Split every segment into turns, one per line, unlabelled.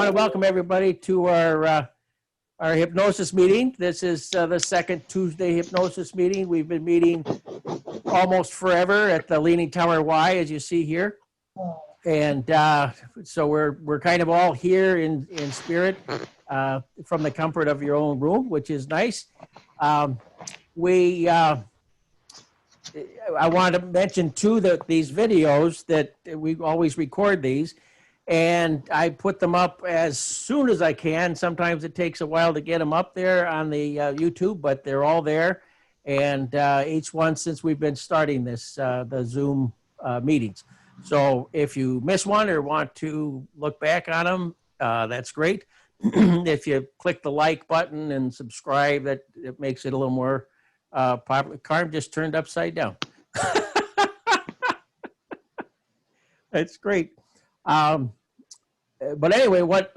want to welcome everybody to our hypnosis meeting. This is the second Tuesday hypnosis meeting. We've been meeting almost forever at the Leaning Tower Y, as you see here. And so we're kind of all here in spirit from the comfort of your own room, which is nice. I want to mention too that these videos that we always record these, and I put them up as soon as I can. Sometimes it takes a while to get them up there on the YouTube, but they're all there. And each one since we've been starting this, the Zoom meetings. So if you miss one or want to look back on them, that's great. If you click the like button and subscribe, that it makes it a little more popular. Carm just turned upside down. That's great. But anyway, I want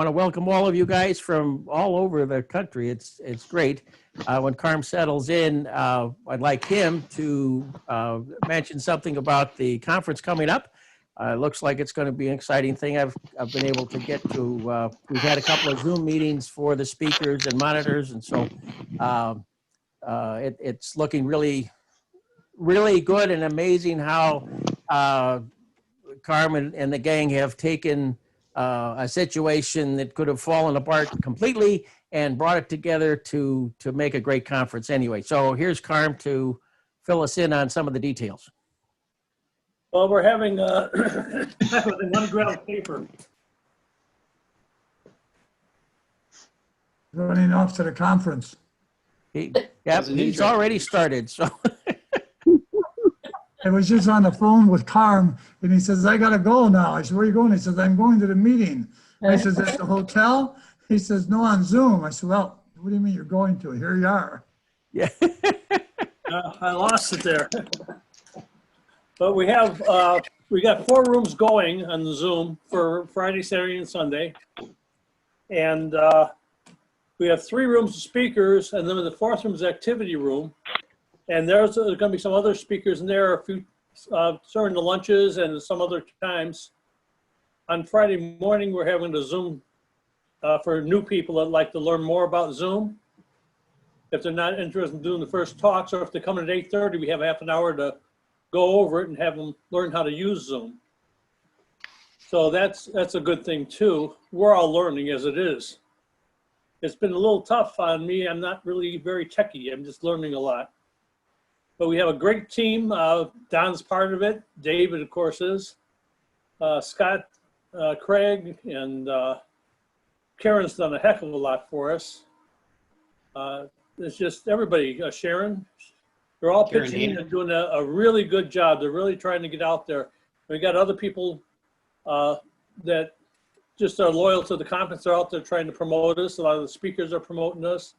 to welcome all of you guys from all over the country. It's great. When Carm settles in, I'd like him to mention something about the conference coming up. Looks like it's going to be an exciting thing. I've been able to get to. We've had a couple of Zoom meetings for the speakers and monitors, and so it's looking really, really good and amazing how Carmen and the gang have taken a situation that could have fallen apart completely and brought it together to make a great conference anyway. So here's Carm to fill us in on some of the details.
Well, we're having 1 gram paper.
Running off to the conference.
He's already started. So
I was just on the phone with Carm, and he says, I got to go now. I said, where are you going? He says, I'm going to the meeting. I says, at the hotel? He says, no, on Zoom. I said, well, what do you mean you're going to? Here you are.
Yeah.
I lost it there. But we got 4 rooms going on the Zoom for Friday, Saturday, and Sunday. And we have 3 rooms of speakers, and then the 4th room is activity room. And there's going to be some other speakers in there, a few during the lunches and some other times. On Friday morning, we're having a Zoom for new people that like to learn more about Zoom. If they're not interested in doing the first talks, or if they come in at 8:30, we have half an hour to go over it and have them learn how to use Zoom. So that's a good thing too. We're all learning as it is. It's been a little tough on me. I'm not really very techie. I'm just learning a lot. But we have a great team. Don's part of it. David, of course, is. Scott, Craig, and Karen's done a heck of a lot for us. It's just everybody. Sharon, they're all pitching in and doing a really good job. They're really trying to get out there. We got other people that just are loyal to the conference. They're out there trying to promote us. A lot of the speakers are promoting us.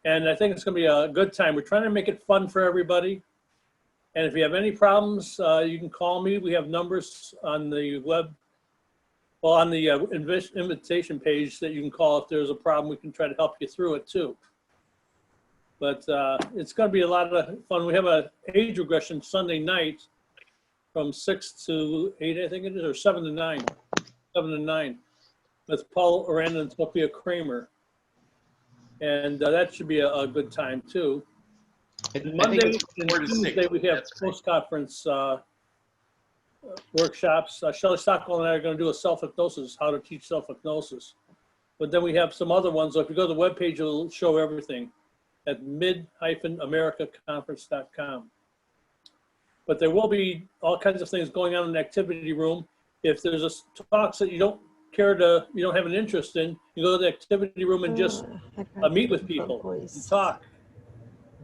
And I think it's going to be a good time. We're trying to make it fun for everybody. And if you have any problems, you can call me. We have numbers on the web, well, on the invitation page that you can call if there's a problem. We can try to help you through it too. But it's going to be a lot of fun. We have an age regression Sunday night from 6 to 8, I think it is, or 7 to 9. 7 to 9 with Paul Aranda and Sophia Kramer. And that should be a good time too. Monday and Tuesday we have post-conference workshops. Shelley Stockwell and I are going to do a self-hypnosis, how to teach self-hypnosis. But then we have some other ones. So if you go to the webpage, it'll show everything at mid-americaconference.com. But there will be all kinds of things going on in the activity room. If there's talks that you don't have an interest in, you go to the activity room and just meet with people and talk to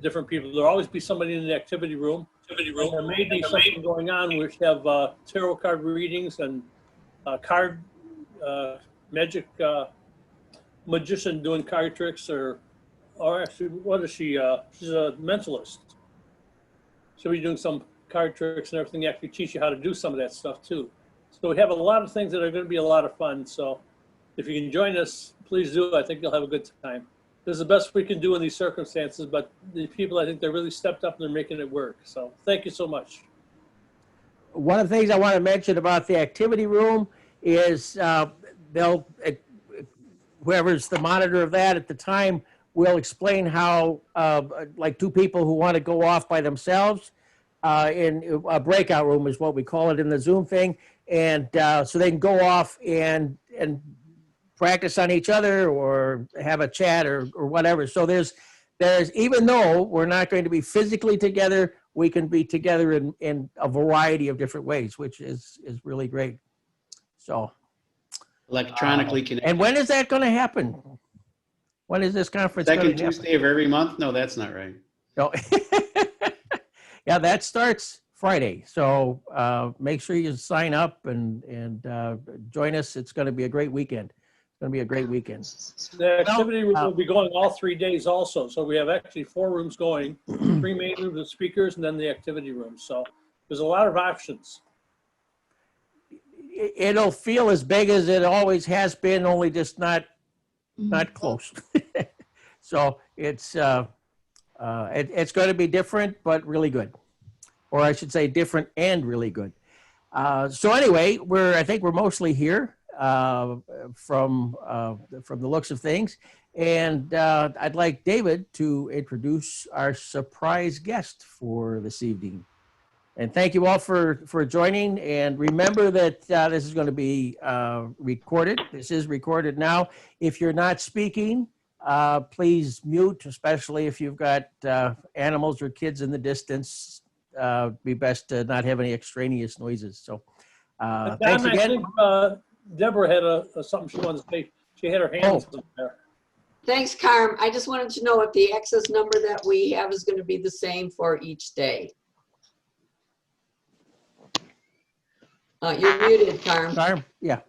different people. There'll always be somebody in the activity room. There may be something going on. We have tarot card readings and card magic magician doing card tricks, or actually, what is she? She's a mentalist. She'll be doing some card tricks and everything. Actually teach you how to do some of that stuff too. So we have a lot of things that are going to be a lot of fun. So if you can join us, please do. I think you'll have a good time. This is the best we can do in these circumstances, but the people, I think they're really stepped up and they're making it work. So thank you so much.
One of the things I want to mention about the activity room is they'll whoever's the monitor of that at the time will explain how, like two people who want to go off by themselves in a breakout room is what we call it in the Zoom thing. And so they can go off and practice on each other or have a chat or whatever. So there's, even though we're not going to be physically together, we can be together in a variety of different ways, which is really great. So.
Electronically connected.
And when is that going to happen? When is this conference going to
Second
happen?
Tuesday of every month? No, that's not right.
No. Yeah, that starts Friday. So make sure you sign up and join us. It's going to be a great weekend. It's going to be a great weekend.
The activity room will be going all 3 days also. So we have actually 4 rooms going, 3 main rooms with speakers and then the activity room. So there's a lot of options.
It'll feel as big as it always has been, only just not close. So it's going to be different, but really good, or I should say, different and really good. So anyway, I think we're mostly here from the looks of things, and I'd like David to introduce our surprise guest for this evening. And thank you all for joining. And remember that this is going to be recorded. This is recorded now. If you're not speaking, please mute, especially if you've got animals or kids in the distance. Be best to not have any extraneous noises. So thanks again.
I think Deborah had something she wanted to say. She had her hands up there.
Thanks, Carm. I just wanted to know if the access number that we have is going to be the same for each day. You're muted, Carm.
Carm, yeah.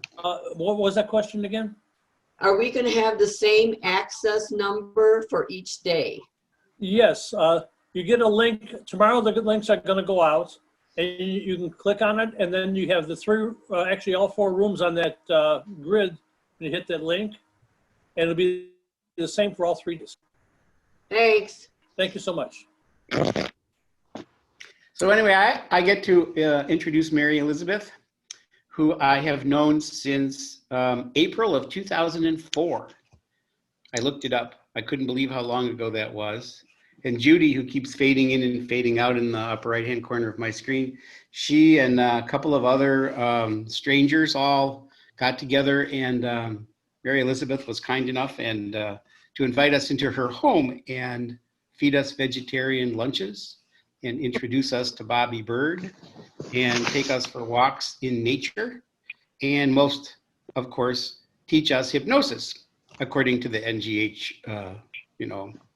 What was that question again?
Are we going to have the same access number for each day?
Yes. You get a link. Tomorrow the links are going to go out. And you can click on it. And then you have the 3, actually all 4 rooms on that grid. You hit that link. And it'll be the same for all 3 days.
Thanks.
Thank you so much.
So anyway, I get to introduce Mary Elizabeth, who I have known since April of 2004. I looked it up. I couldn't believe how long ago that was. And Judy, who keeps fading in and fading out in the upper right-hand corner of my screen, she and a couple of other strangers all got together, and Mary Elizabeth was kind enough and to invite us into her home and feed us vegetarian lunches and introduce us to Bobby Bird and take us for walks in nature, and most, of course, teach us hypnosis according to the NGH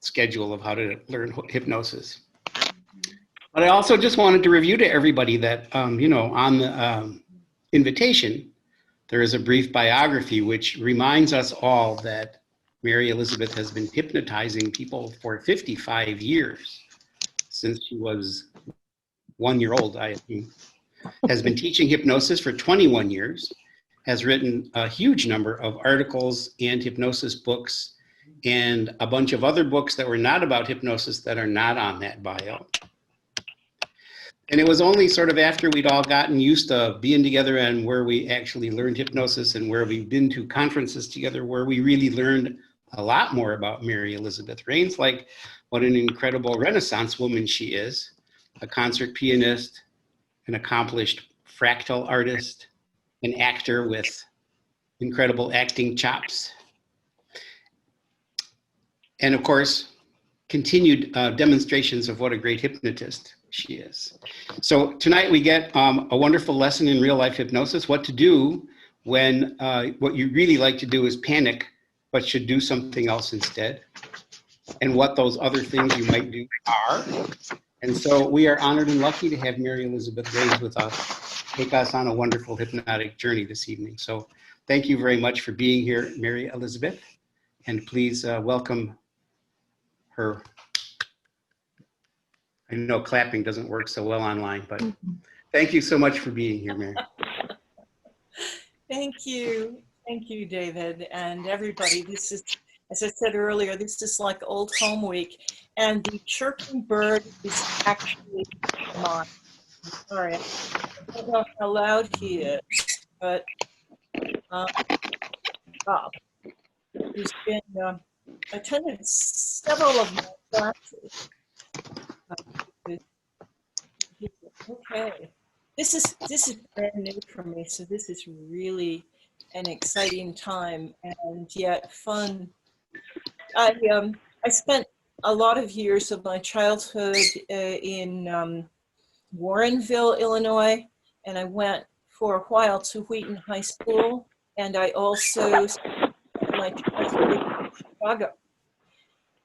schedule of how to learn hypnosis. But I also just wanted to review to everybody that, on the invitation, there is a brief biography which reminds us all that Mary Elizabeth has been hypnotizing people for 55 years, since she was 1 year old, I assume, has been teaching hypnosis for 21 years, has written a huge number of articles and hypnosis books, and a bunch of other books that were not about hypnosis that are not on that bio. And it was only sort of after we'd all gotten used to being together and where we actually learned hypnosis and where we've been to conferences together where we really learned a lot more about Mary Elizabeth Raines, like what an incredible Renaissance woman she is, a concert pianist, an accomplished fractal artist, an actor with incredible acting chops, and of course, continued demonstrations of what a great hypnotist she is. So tonight we get a wonderful lesson in real life hypnosis, what to do when what you really like to do is panic, but should do something else instead, and what those other things you might do are. And so we are honored and lucky to have Mary Elizabeth Raines with us, take us on a wonderful hypnotic journey this evening. So thank you very much for being here, Mary Elizabeth, and please welcome her. I know clapping doesn't work so well online, but thank you so much for being here, Mary.
Thank you. Thank you, David, and everybody. This is, as I said earlier, this is like Old Home Week, and the chirping bird is actually mine. Sorry, I don't know how loud he is, but Bob, who's been attended several of my classes. Okay, this is brand new for me, so this is really an exciting time and yet fun. I spent a lot of years of my childhood in Warrenville, Illinois, and I went for a while to Wheaton High School, and I also spent my childhood in Chicago.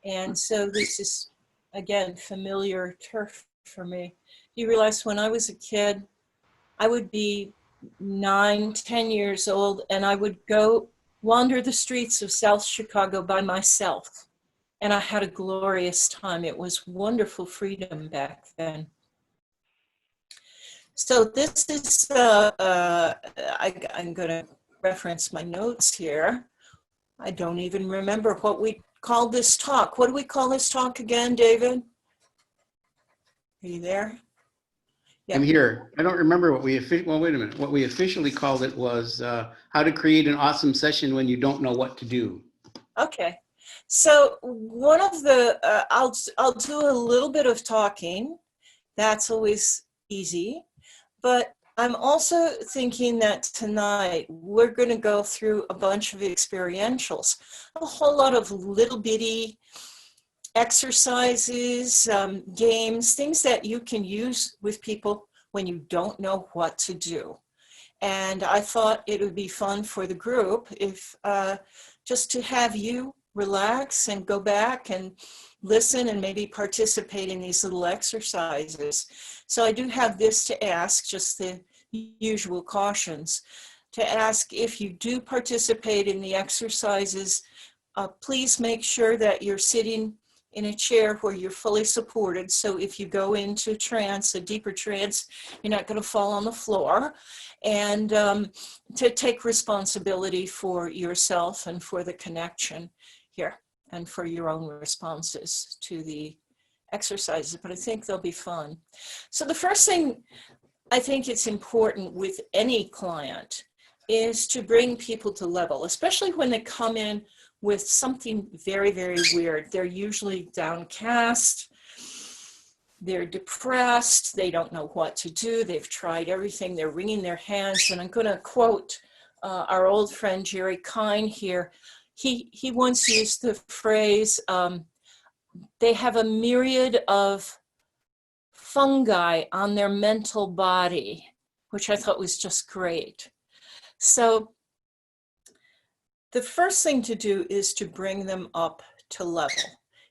And so this is, again, familiar turf for me. You realize when I was a kid, I would be 9, 10 years old, and I would go wander the streets of South Chicago by myself. And I had a glorious time. It was wonderful freedom back then. So this is, I'm going to reference my notes here. I don't even remember what we called this talk. What do we call this talk again, David? Are you there? Yeah.
I'm here. I don't remember what we well, wait a minute. What we officially called it was how to create an awesome session when you don't know what to do.
Okay. So one of the, I'll do a little bit of talking. That's always easy. But I'm also thinking that tonight we're going to go through a bunch of experientials, a whole lot of little bitty exercises, games, things that you can use with people when you don't know what to do. And I thought it would be fun for the group if just to have you relax and go back and listen and maybe participate in these little exercises. So I do have this to ask, just the usual cautions, to ask if you do participate in the exercises, please make sure that you're sitting in a chair where you're fully supported. So if you go into trance, a deeper trance, you're not going to fall on the floor. And to take responsibility for yourself and for the connection here and for your own responses to the exercises. But I think they'll be fun. So the first thing I think it's important with any client is to bring people to level, especially when they come in with something very, very weird. They're usually downcast, they're depressed, they don't know what to do, they've tried everything, they're wringing their hands. And I'm going to quote our old friend Jerry Kine here. He once used the phrase, they have a myriad of fungi on their mental body, which I thought was just great. So the first thing to do is to bring them up to level.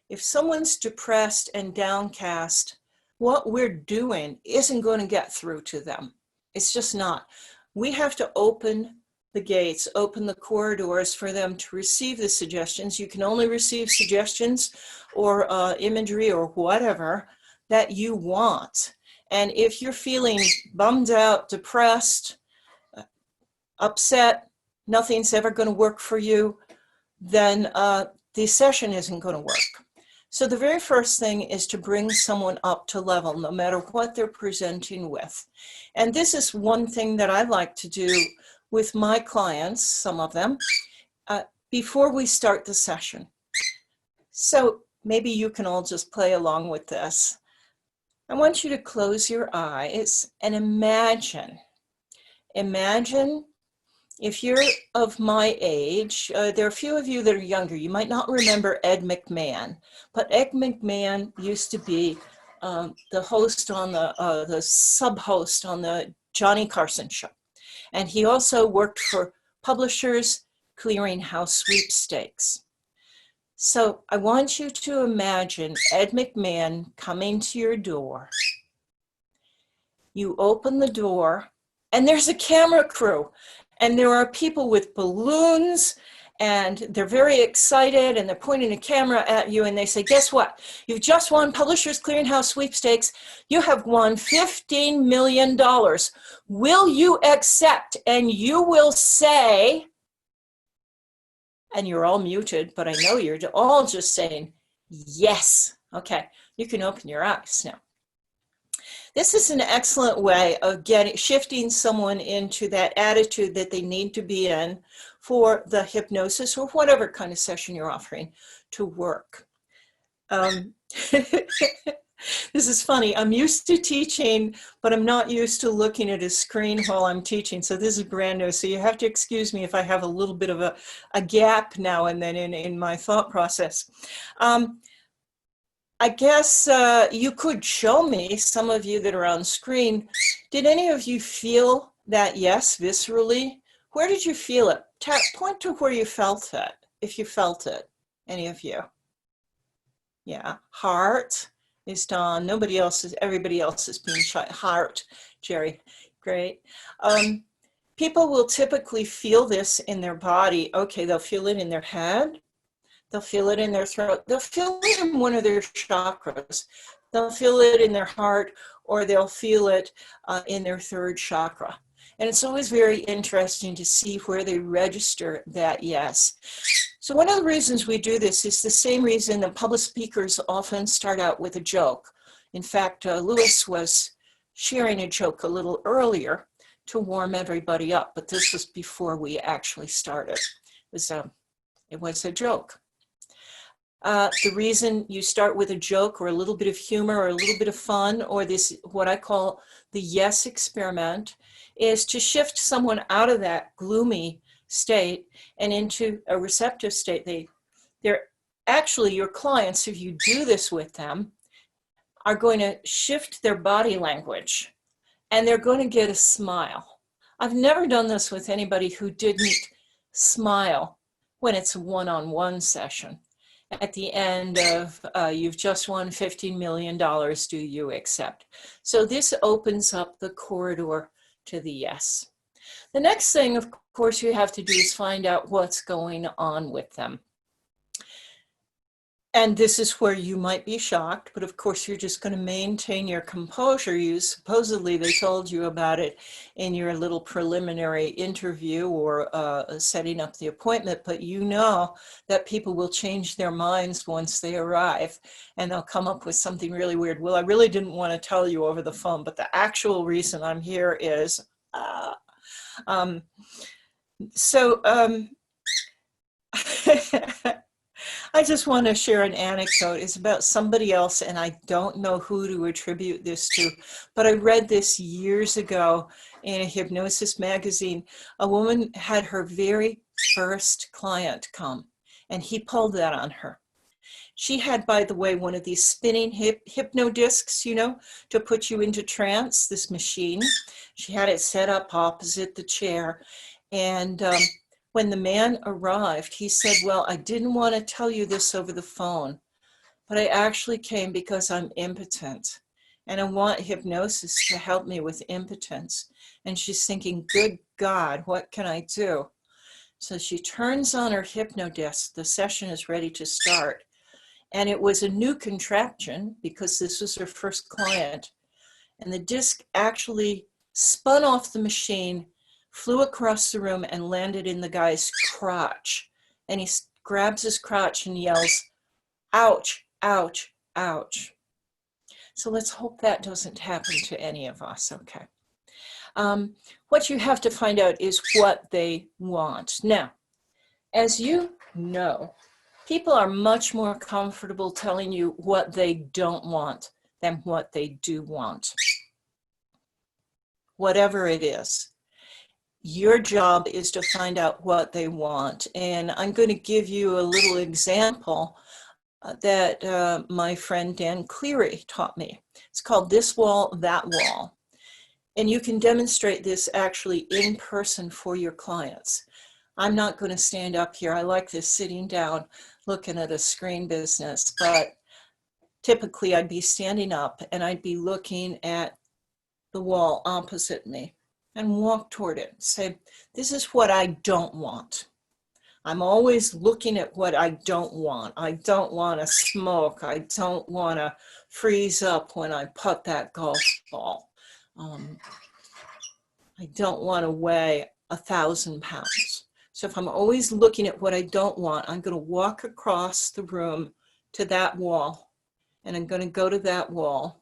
If someone's depressed and downcast, what we're doing isn't going to get through to them. It's just not. We have to open the gates, open the corridors for them to receive the suggestions. You can only receive suggestions or imagery or whatever that you want. And if you're feeling bummed out, depressed, upset, nothing's ever going to work for you, then the session isn't going to work. So the very first thing is to bring someone up to level, no matter what they're presenting with. And this is one thing that I like to do with my clients, some of them, before we start the session. So maybe you can all just play along with this. I want you to close your eyes and imagine if you're of my age, there are a few of you that are younger. You might not remember Ed McMahon, but Ed McMahon used to be the host on the sub-host on the Johnny Carson show. And he also worked for Publishers Clearinghouse Sweepstakes. So I want you to imagine Ed McMahon coming to your door. You open the door and there's a camera crew and there are people with balloons and they're very excited and they're pointing a camera at you and they say, guess what? You've just won Publishers Clearinghouse Sweepstakes. You have won $15 million. Will you accept? And you will say, and you're all muted, but I know you're all just saying, yes. Okay, you can open your eyes now. This is an excellent way of shifting someone into that attitude that they need to be in for the hypnosis or whatever kind of session you're offering to work. This is funny. I'm used to teaching, but I'm not used to looking at a screen while I'm teaching. So this is brand new. So you have to excuse me if I have a little bit of a gap now and then in my thought process. I guess you could show me, some of you that are on screen, did any of you feel that yes, viscerally? Where did you feel it? Point to where you felt it, if you felt it, any of you. Yeah, heart is done. Nobody else is, everybody else is being shot. Heart, Jerry, great. People will typically feel this in their body. Okay, they'll feel it in their head. They'll feel it in their throat. They'll feel it in one of their chakras. They'll feel it in their heart, or they'll feel it in their third chakra. And it's always very interesting to see where they register that yes. So one of the reasons we do this is the same reason that public speakers often start out with a joke. In fact, Lewis was sharing a joke a little earlier to warm everybody up, but this was before we actually started. It was a joke. The reason you start with a joke or a little bit of humor or a little bit of fun, or this, what I call the yes experiment, is to shift someone out of that gloomy state and into a receptive state. They're actually, your clients, if you do this with them, are going to shift their body language and they're going to get a smile. I've never done this with anybody who didn't smile when it's a one-on-one session. At the end of, you've just won $15 million, do you accept? So this opens up the corridor to the yes. The next thing, of course, you have to do is find out what's going on with them. And this is where you might be shocked, but of course you're just going to maintain your composure. You supposedly, they told you about it in your little preliminary interview or setting up the appointment, but you know that people will change their minds once they arrive and they'll come up with something really weird. Well, I really didn't want to tell you over the phone, but the actual reason I'm here is, I just want to share an anecdote. It's about somebody else, and I don't know who to attribute this to, but I read this years ago in a hypnosis magazine. A woman had her very first client come, and he pulled that on her. She had, by the way, one of these spinning hypno discs, you know, to put you into trance, this machine. She had it set up opposite the chair, and when the man arrived, he said, well, I didn't want to tell you this over the phone, but I actually came because I'm impotent and I want hypnosis to help me with impotence. And she's thinking, good God, what can I do? So she turns on her hypno disc. The session is ready to start. And it was a new contraption because this was her first client. And the disc actually spun off the machine, flew across the room and landed in the guy's crotch. And he grabs his crotch and yells, ouch, ouch, ouch. So let's hope that doesn't happen to any of us, okay? What you have to find out is what they want. Now, as you know, people are much more comfortable telling you what they don't want than what they do want. Whatever it is. Your job is to find out what they want. And I'm going to give you a little example that my friend Dan Cleary taught me. It's called This Wall, That Wall. And you can demonstrate this actually in person for your clients. I'm not going to stand up here. I like this sitting down, looking at a screen business, but typically I'd be standing up and I'd be looking at the wall opposite me and walk toward it. Say, this is what I don't want. I'm always looking at what I don't want. I don't want to smoke. I don't want to freeze up when I putt that golf ball. I don't want to weigh 1,000 pounds. So if I'm always looking at what I don't want, I'm going to walk across the room to that wall, and I'm going to go to that wall.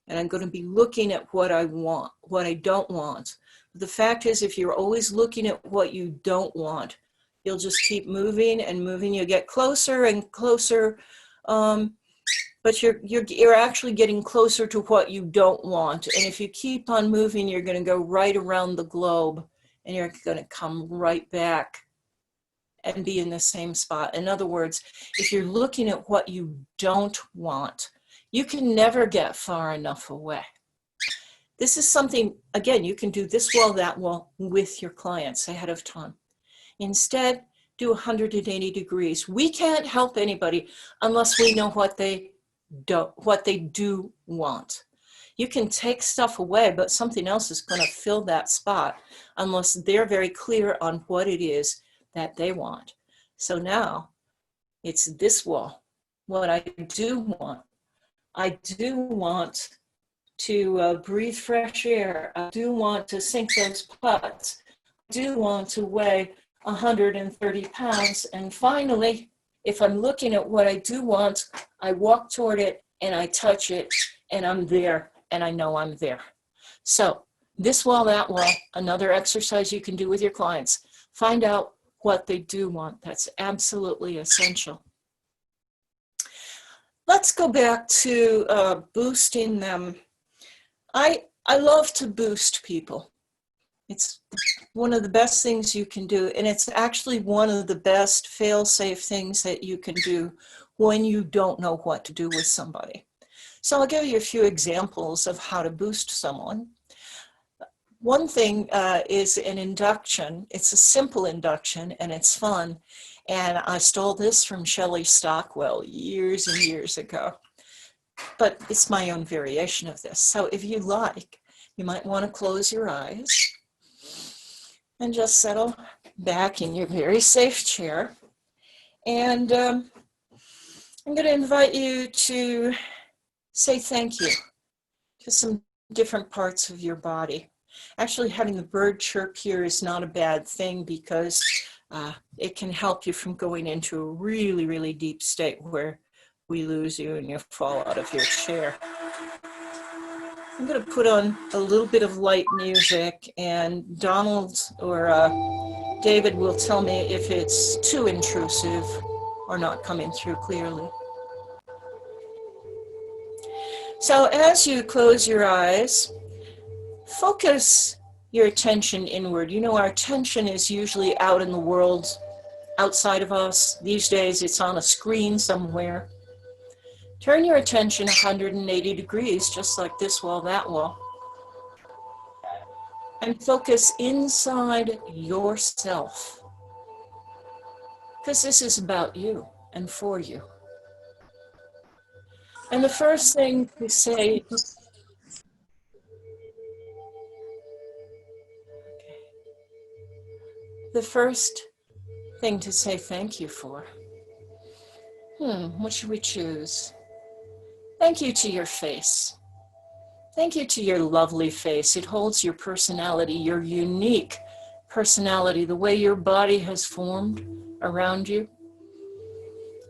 And I'm going to be looking at what I want, what I don't want, The fact is, if you're always looking at what you don't want, you'll just keep moving and moving. You'll get closer and closer, but you're actually getting closer to what you don't want. And if you keep on moving, you're going to go right around the globe, and you're going to come right back and be in the same spot. In other words, if you're looking at what you don't want, you can never get far enough away. This is something, again, you can do this wall, that wall with your clients ahead of time. Instead, do 180 degrees. We can't help anybody unless we know what they do want. You can take stuff away, but something else is going to fill that spot unless they're very clear on what it is that they want. So now it's this wall. What I do want to breathe fresh air. I do want to sink those putts. I do want to weigh 130 pounds. And finally, if I'm looking at what I do want, I walk toward it and I touch it and I'm there and I know I'm there. So this wall, that wall, another exercise you can do with your clients. Find out what they do want. That's absolutely essential. Let's go back to boosting them. I love to boost people. It's one of the best things you can do, and it's actually one of the best fail-safe things that you can do when you don't know what to do with somebody. So I'll give you a few examples of how to boost someone. One thing is an induction. It's a simple induction, and it's fun. And I stole this from Shelley Stockwell years and years ago. But it's my own variation of this. So if you like, you might want to close your eyes and just settle back in your very safe chair. And I'm going to invite you to say thank you to some different parts of your body. Actually, having the bird chirp here is not a bad thing because it can help you from going into a really, really deep state where we lose you and you fall out of your chair. I'm going to put on a little bit of light music, and Donald or David will tell me if it's too intrusive or not coming through clearly. So as you close your eyes, focus your attention inward. You know, our attention is usually out in the world, outside of us. These days, it's on a screen somewhere. Turn your attention 180 degrees, just like this wall, that wall. And focus inside yourself. Because this is about you and for you. And the first thing to say, thank you for. What should we choose? Thank you to your face. Thank you to your lovely face. It holds your personality, your unique personality, the way your body has formed around you.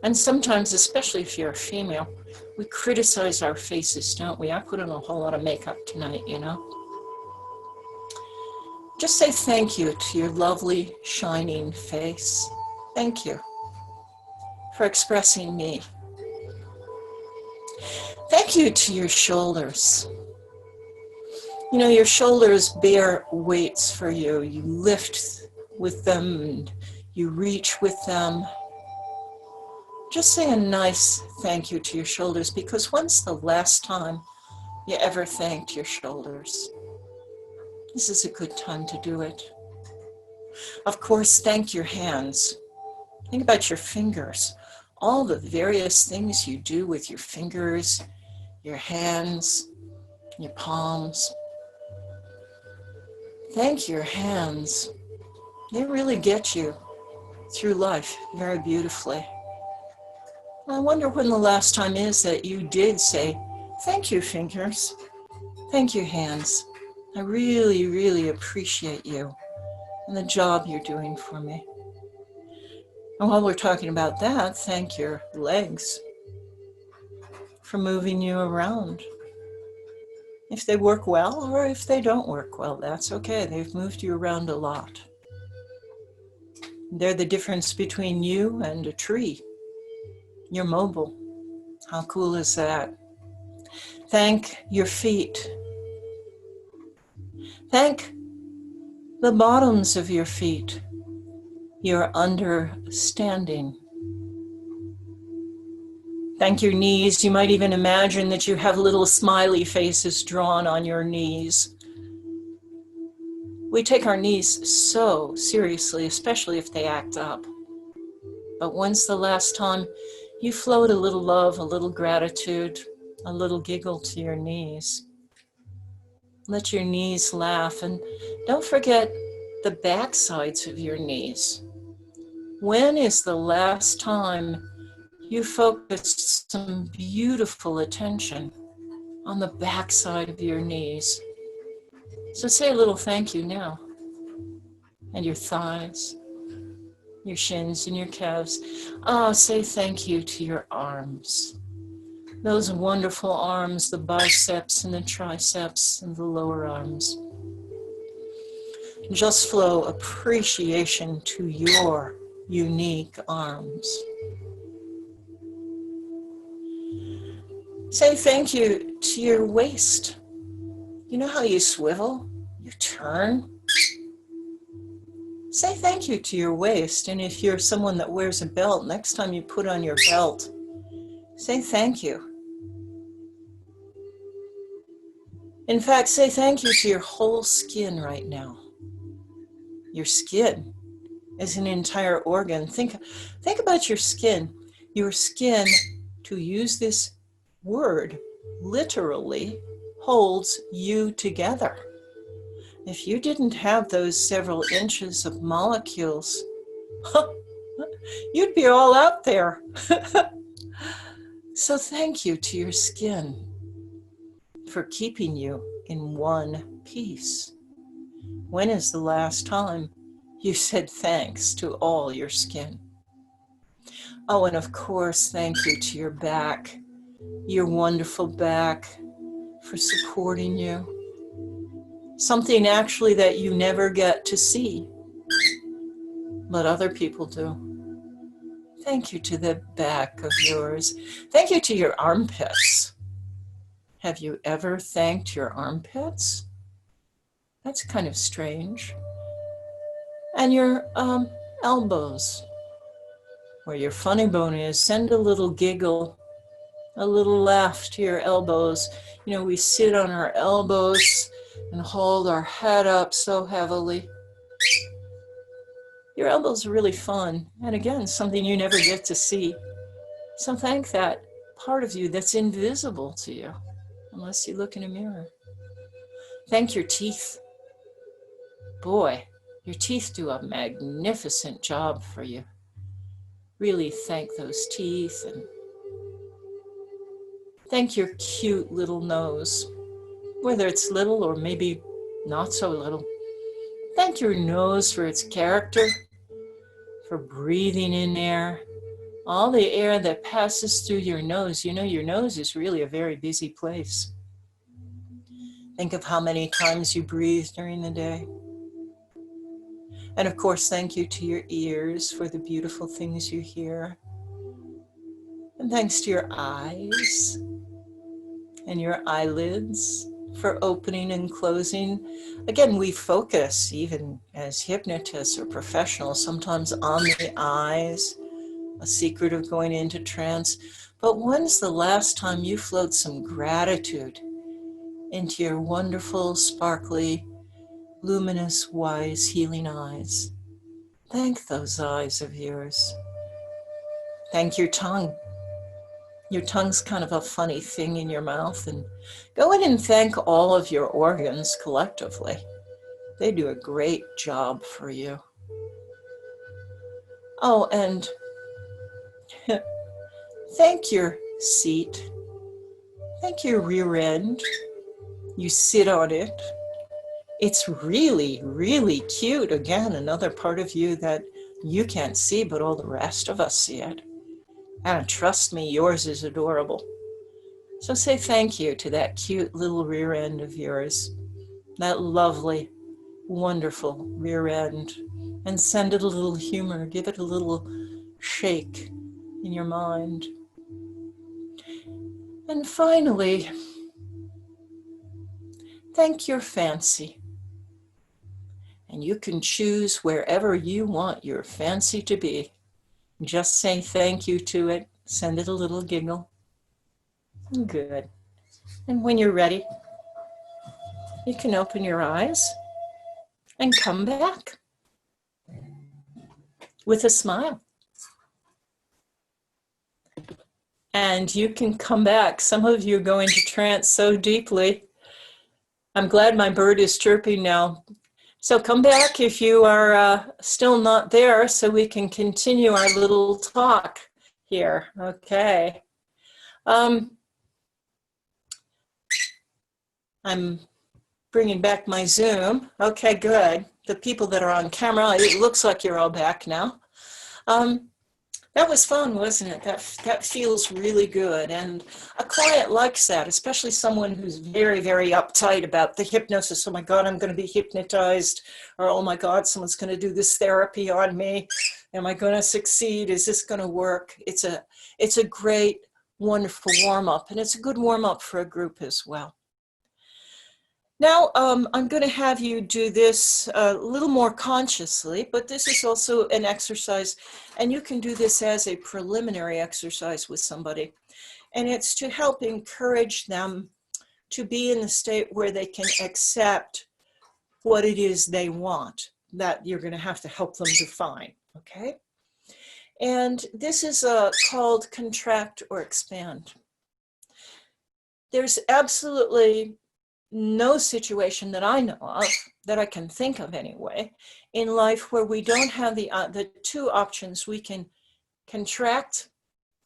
And sometimes, especially if you're a female, we criticize our faces, don't we? I put on a whole lot of makeup tonight, you know. Just say thank you to your lovely, shining face. Thank you for expressing me. Thank you to your shoulders. You know, your shoulders bear weights for you. You lift with them and you reach with them. Just say a nice thank you to your shoulders, because when's the last time you ever thanked your shoulders? This is a good time to do it. Of course, thank your hands. Think about your fingers. All the various things you do with your fingers, your hands, your palms. Thank your hands. They really get you through life very beautifully. I wonder when the last time is that you did say, thank you, fingers. Thank you, hands. I really, really appreciate you and the job you're doing for me. And while we're talking about that, thank your legs for moving you around If they work well or if they don't work well, that's okay. They've moved you around a lot. They're the difference between you and a tree. You're mobile. How cool is that? Thank your feet. Thank the bottoms of your feet. You're understanding. Thank your knees. You might even imagine that you have little smiley faces drawn on your knees. We take our knees so seriously, especially if they act up. But when's the last time you flowed a little love, a little gratitude, a little giggle to your knees? Let your knees laugh, and don't forget the back sides of your knees. When is the last time you focused some beautiful attention on the back side of your knees? So say a little thank you now. And your thighs, your shins and your calves. Oh, say thank you to your arms. Those wonderful arms, the biceps and the triceps and the lower arms. Just flow appreciation to your unique arms. Say thank you to your waist. You know how you swivel, you turn? Say thank you to your waist. And if you're someone that wears a belt, next time you put on your belt, say thank you. In fact, say thank you to your whole skin right now. Your skin is an entire organ. Think about your skin. Your skin, to use this word, literally holds you together. If you didn't have those several inches of molecules, you'd be all out there. So thank you to your skin for keeping you in one piece. When is the last time you said thanks to all your skin? Oh, and of course, thank you to your back, your wonderful back, for supporting you. Something actually that you never get to see, but other people do. Thank you to the back of yours. Thank you to your armpits. Have you ever thanked your armpits? That's kind of strange. And your elbows, where your funny bone is. Send a little giggle, a little laugh to your elbows. You know, we sit on our elbows and hold our head up so heavily. Your elbows are really fun. And again, something you never get to see. So thank that part of you that's invisible to you, unless you look in a mirror. Thank your teeth. Boy, your teeth do a magnificent job for you. Really thank those teeth, and thank your cute little nose, whether it's little or maybe not so little. Thank your nose for its character, for breathing in air. All the air that passes through your nose, you know, your nose is really a very busy place. Think of how many times you breathe during the day. And of course, thank you to your ears for the beautiful things you hear. And thanks to your eyes and your eyelids for opening and closing. Again, we focus, even as hypnotists or professionals, sometimes on the eyes, a secret of going into trance. But when's the last time you flowed some gratitude into your wonderful, sparkly, luminous, wise, healing eyes? Thank those eyes of yours. Thank your tongue. Your tongue's kind of a funny thing in your mouth, and go in and thank all of your organs collectively. They do a great job for you. Oh, and thank your seat. Thank your rear end. You sit on it. It's really, really cute. Again, another part of you that you can't see, but all the rest of us see it. And trust me, yours is adorable. So say thank you to that cute little rear end of yours, that lovely, wonderful rear end, and send it a little humor, give it a little shake in your mind. And finally, thank your fancy. And you can choose wherever you want your fancy to be. Just say thank you to it, send it a little giggle. Good. And when you're ready, you can open your eyes and come back with a smile. And you can come back. Some of you go into trance so deeply. I'm glad my bird is chirping now. So come back if you are still not there so we can continue our little talk here. Okay. I'm bringing back my Zoom. Okay, good. The people that are on camera, it looks like you're all back now. That was fun, wasn't it? That feels really good. And a client likes that, especially someone who's very, very uptight about the hypnosis. Oh my God, I'm going to be hypnotized. Or, oh my God, someone's going to do this therapy on me. Am I going to succeed? Is this going to work? It's a great, wonderful warm-up. And it's a good warm-up for a group as well. Now, I'm going to have you do this a little more consciously, but this is also an exercise, and you can do this as a preliminary exercise with somebody. And it's to help encourage them to be in the state where they can accept what it is they want, that you're going to have to help them define, okay? And this is called contract or expand. There's absolutely no situation that I know of, that I can think of anyway, in life where we don't have the two options. We can contract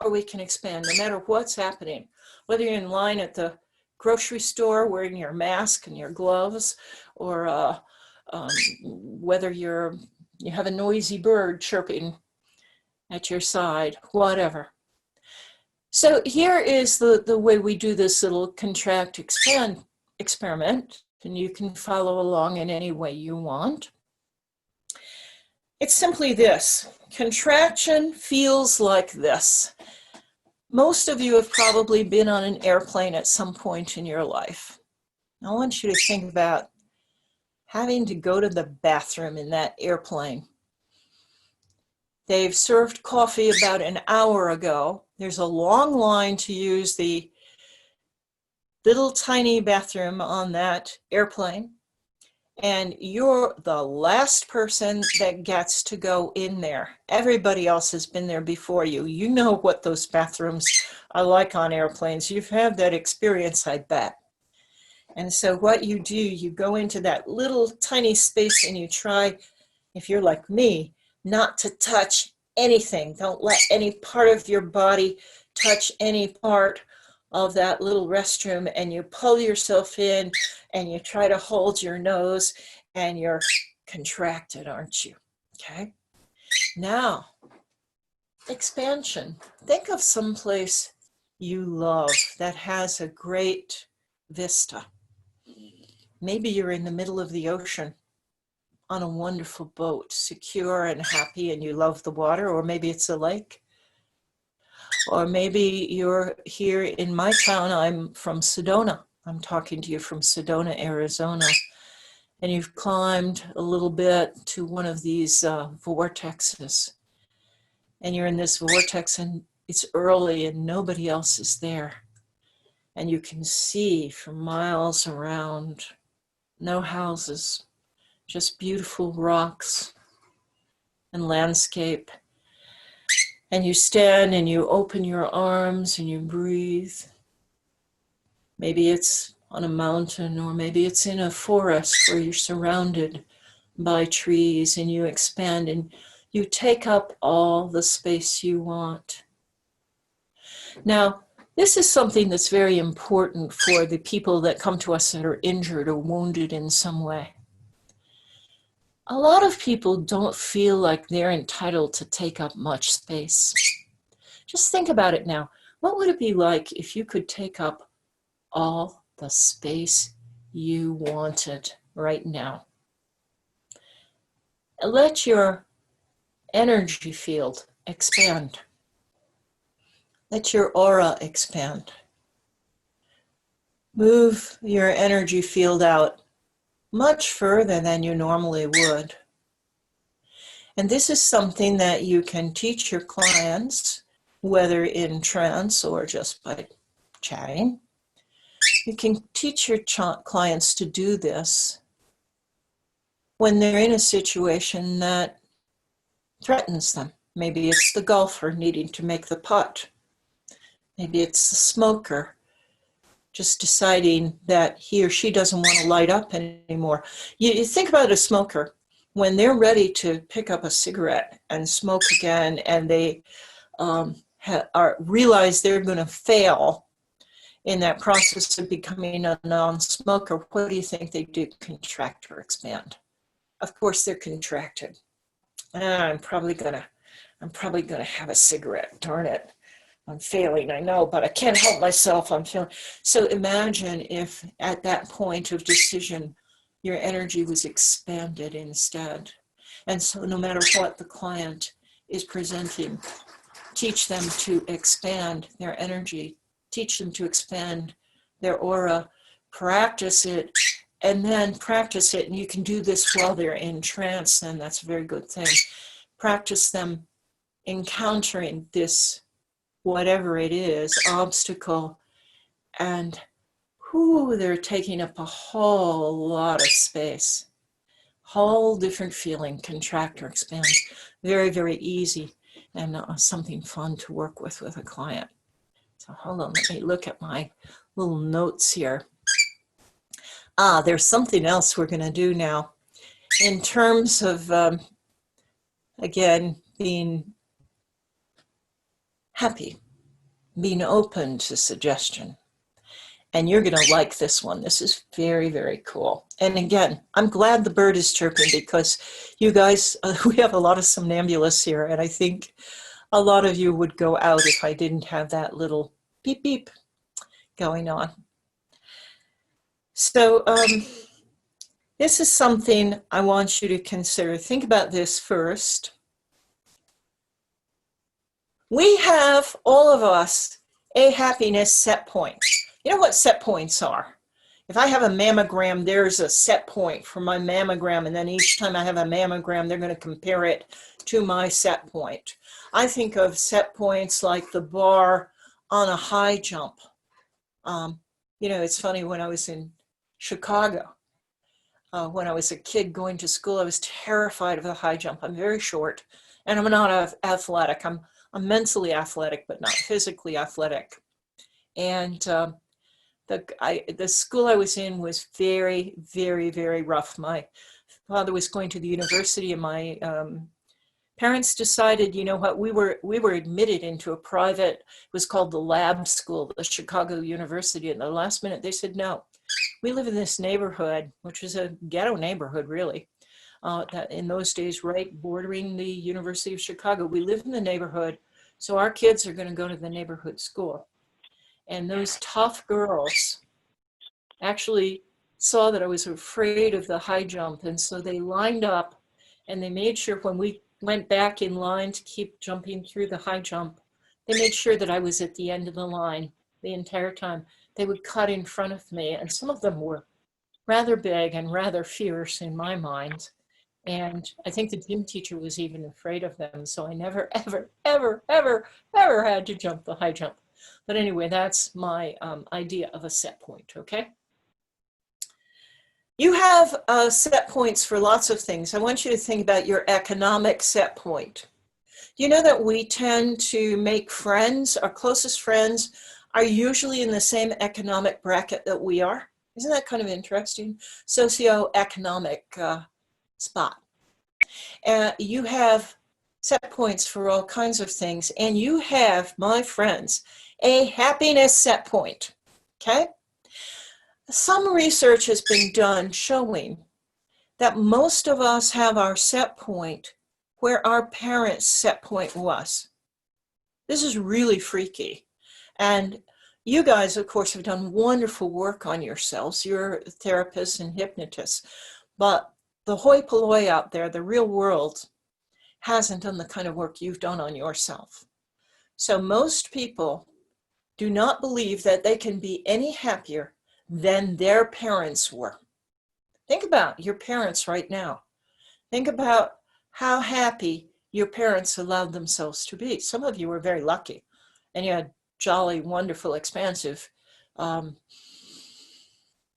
or we can expand, no matter what's happening. Whether you're in line at the grocery store wearing your mask and your gloves, or whether you have a noisy bird chirping at your side, whatever. So here is the way we do this little contract expand experiment, and you can follow along in any way you want. It's simply this. Contraction feels like this. Most of you have probably been on an airplane at some point in your life. I want you to think about having to go to the bathroom in that airplane. They've served coffee about an hour ago. There's a long line to use the little tiny bathroom on that airplane, and you're the last person that gets to go in there. Everybody else has been there before you. You know what those bathrooms are like on airplanes. You've had that experience, I bet. And so what you do, you go into that little tiny space and you try, if you're like me, not to touch anything. Don't let any part of your body touch any part of that little restroom, and you pull yourself in and you try to hold your nose, and you're contracted, aren't you? Okay. Now, expansion. Think of some place you love that has a great vista. Maybe you're in the middle of the ocean on a wonderful boat, secure and happy, and you love the water, or maybe it's a lake. Or maybe you're here in my town. I'm from Sedona. I'm talking to you from Sedona, Arizona. And you've climbed a little bit to one of these vortexes. And you're in this vortex and it's early and nobody else is there. And you can see for miles around, no houses, just beautiful rocks and landscape. And you stand and you open your arms and you breathe. Maybe it's on a mountain, or maybe it's in a forest where you're surrounded by trees, and you expand and you take up all the space you want. Now, this is something that's very important for the people that come to us that are injured or wounded in some way. A lot of people don't feel like they're entitled to take up much space. Just think about it now. What would it be like if you could take up all the space you wanted right now. Let your energy field expand. Let your aura expand. Move your energy field out much further than you normally would. And this is something that you can teach your clients, whether in trance or just by chatting. You can teach your clients to do this when they're in a situation that threatens them. Maybe it's the golfer needing to make the putt. Maybe it's the smoker just deciding that he or she doesn't want to light up anymore. You think about a smoker. When they're ready to pick up a cigarette and smoke again, and they realize they're going to fail in that process of becoming a non-smoker, what do you think they do? Contract or expand? Of course, they're contracted. I'm probably gonna have a cigarette. Darn it. I'm failing, I know, but I can't help myself. I'm failing. So imagine if at that point of decision, your energy was expanded instead. And so no matter what the client is presenting, teach them to expand their energy, teach them to expand their aura, practice it, and then practice it. And you can do this while they're in trance, and that's a very good thing. Practice them encountering this, whatever it is, obstacle, and they're taking up a whole lot of space. Whole different feeling, contract or expand. Very, very easy, and something fun to work with a client. So hold on, let me look at my little notes here. There's something else we're gonna do now. In terms of, again, being happy, being open to suggestion. And you're gonna like this one. This is very, very cool. And again, I'm glad the bird is chirping, because you guys, we have a lot of somnambulists here, and I think a lot of you would go out if I didn't have that little beep beep going on. So this is something I want you to consider. Think about this first. We have, all of us, a happiness set point. You know what set points are? If I have a mammogram, there's a set point for my mammogram, and then each time I have a mammogram, they're going to compare it to my set point. I think of set points like the bar on a high jump. You know, it's funny, when I was in Chicago, when I was a kid going to school, I was terrified of the high jump. I'm very short, and I'm not athletic. I'm mentally athletic, but not physically athletic. And the school I was in was very, very, very rough. My father was going to the university, and my parents decided, you know what, we were admitted into a private, it was called the Lab School, the Chicago University. And at the last minute, they said, no, we live in this neighborhood, which is a ghetto neighborhood, really. That in those days, right bordering the University of Chicago. We live in the neighborhood, so our kids are going to go to the neighborhood school. And those tough girls actually saw that I was afraid of the high jump, and so they lined up, and they made sure when we went back in line to keep jumping through the high jump, they made sure that I was at the end of the line the entire time. They would cut in front of me, and some of them were rather big and rather fierce in my mind. And I think the gym teacher was even afraid of them. So I never, ever, ever, ever, ever had to jump the high jump. But anyway, that's my idea of a set point, okay? You have set points for lots of things. I want you to think about your economic set point. You know that we tend to make friends, our closest friends are usually in the same economic bracket that we are. Isn't that kind of interesting? Socioeconomic spot. You have set points for all kinds of things, and you have, my friends, a happiness set point, okay? Some research has been done showing that most of us have our set point where our parents' set point was. This is really freaky. And you guys, of course, have done wonderful work on yourselves. You're therapists and hypnotists, but the hoi polloi out there, the real world, hasn't done the kind of work you've done on yourself. So most people do not believe that they can be any happier than their parents were. Think about your parents right now. Think about how happy your parents allowed themselves to be. Some of you were very lucky and you had jolly, wonderful, expansive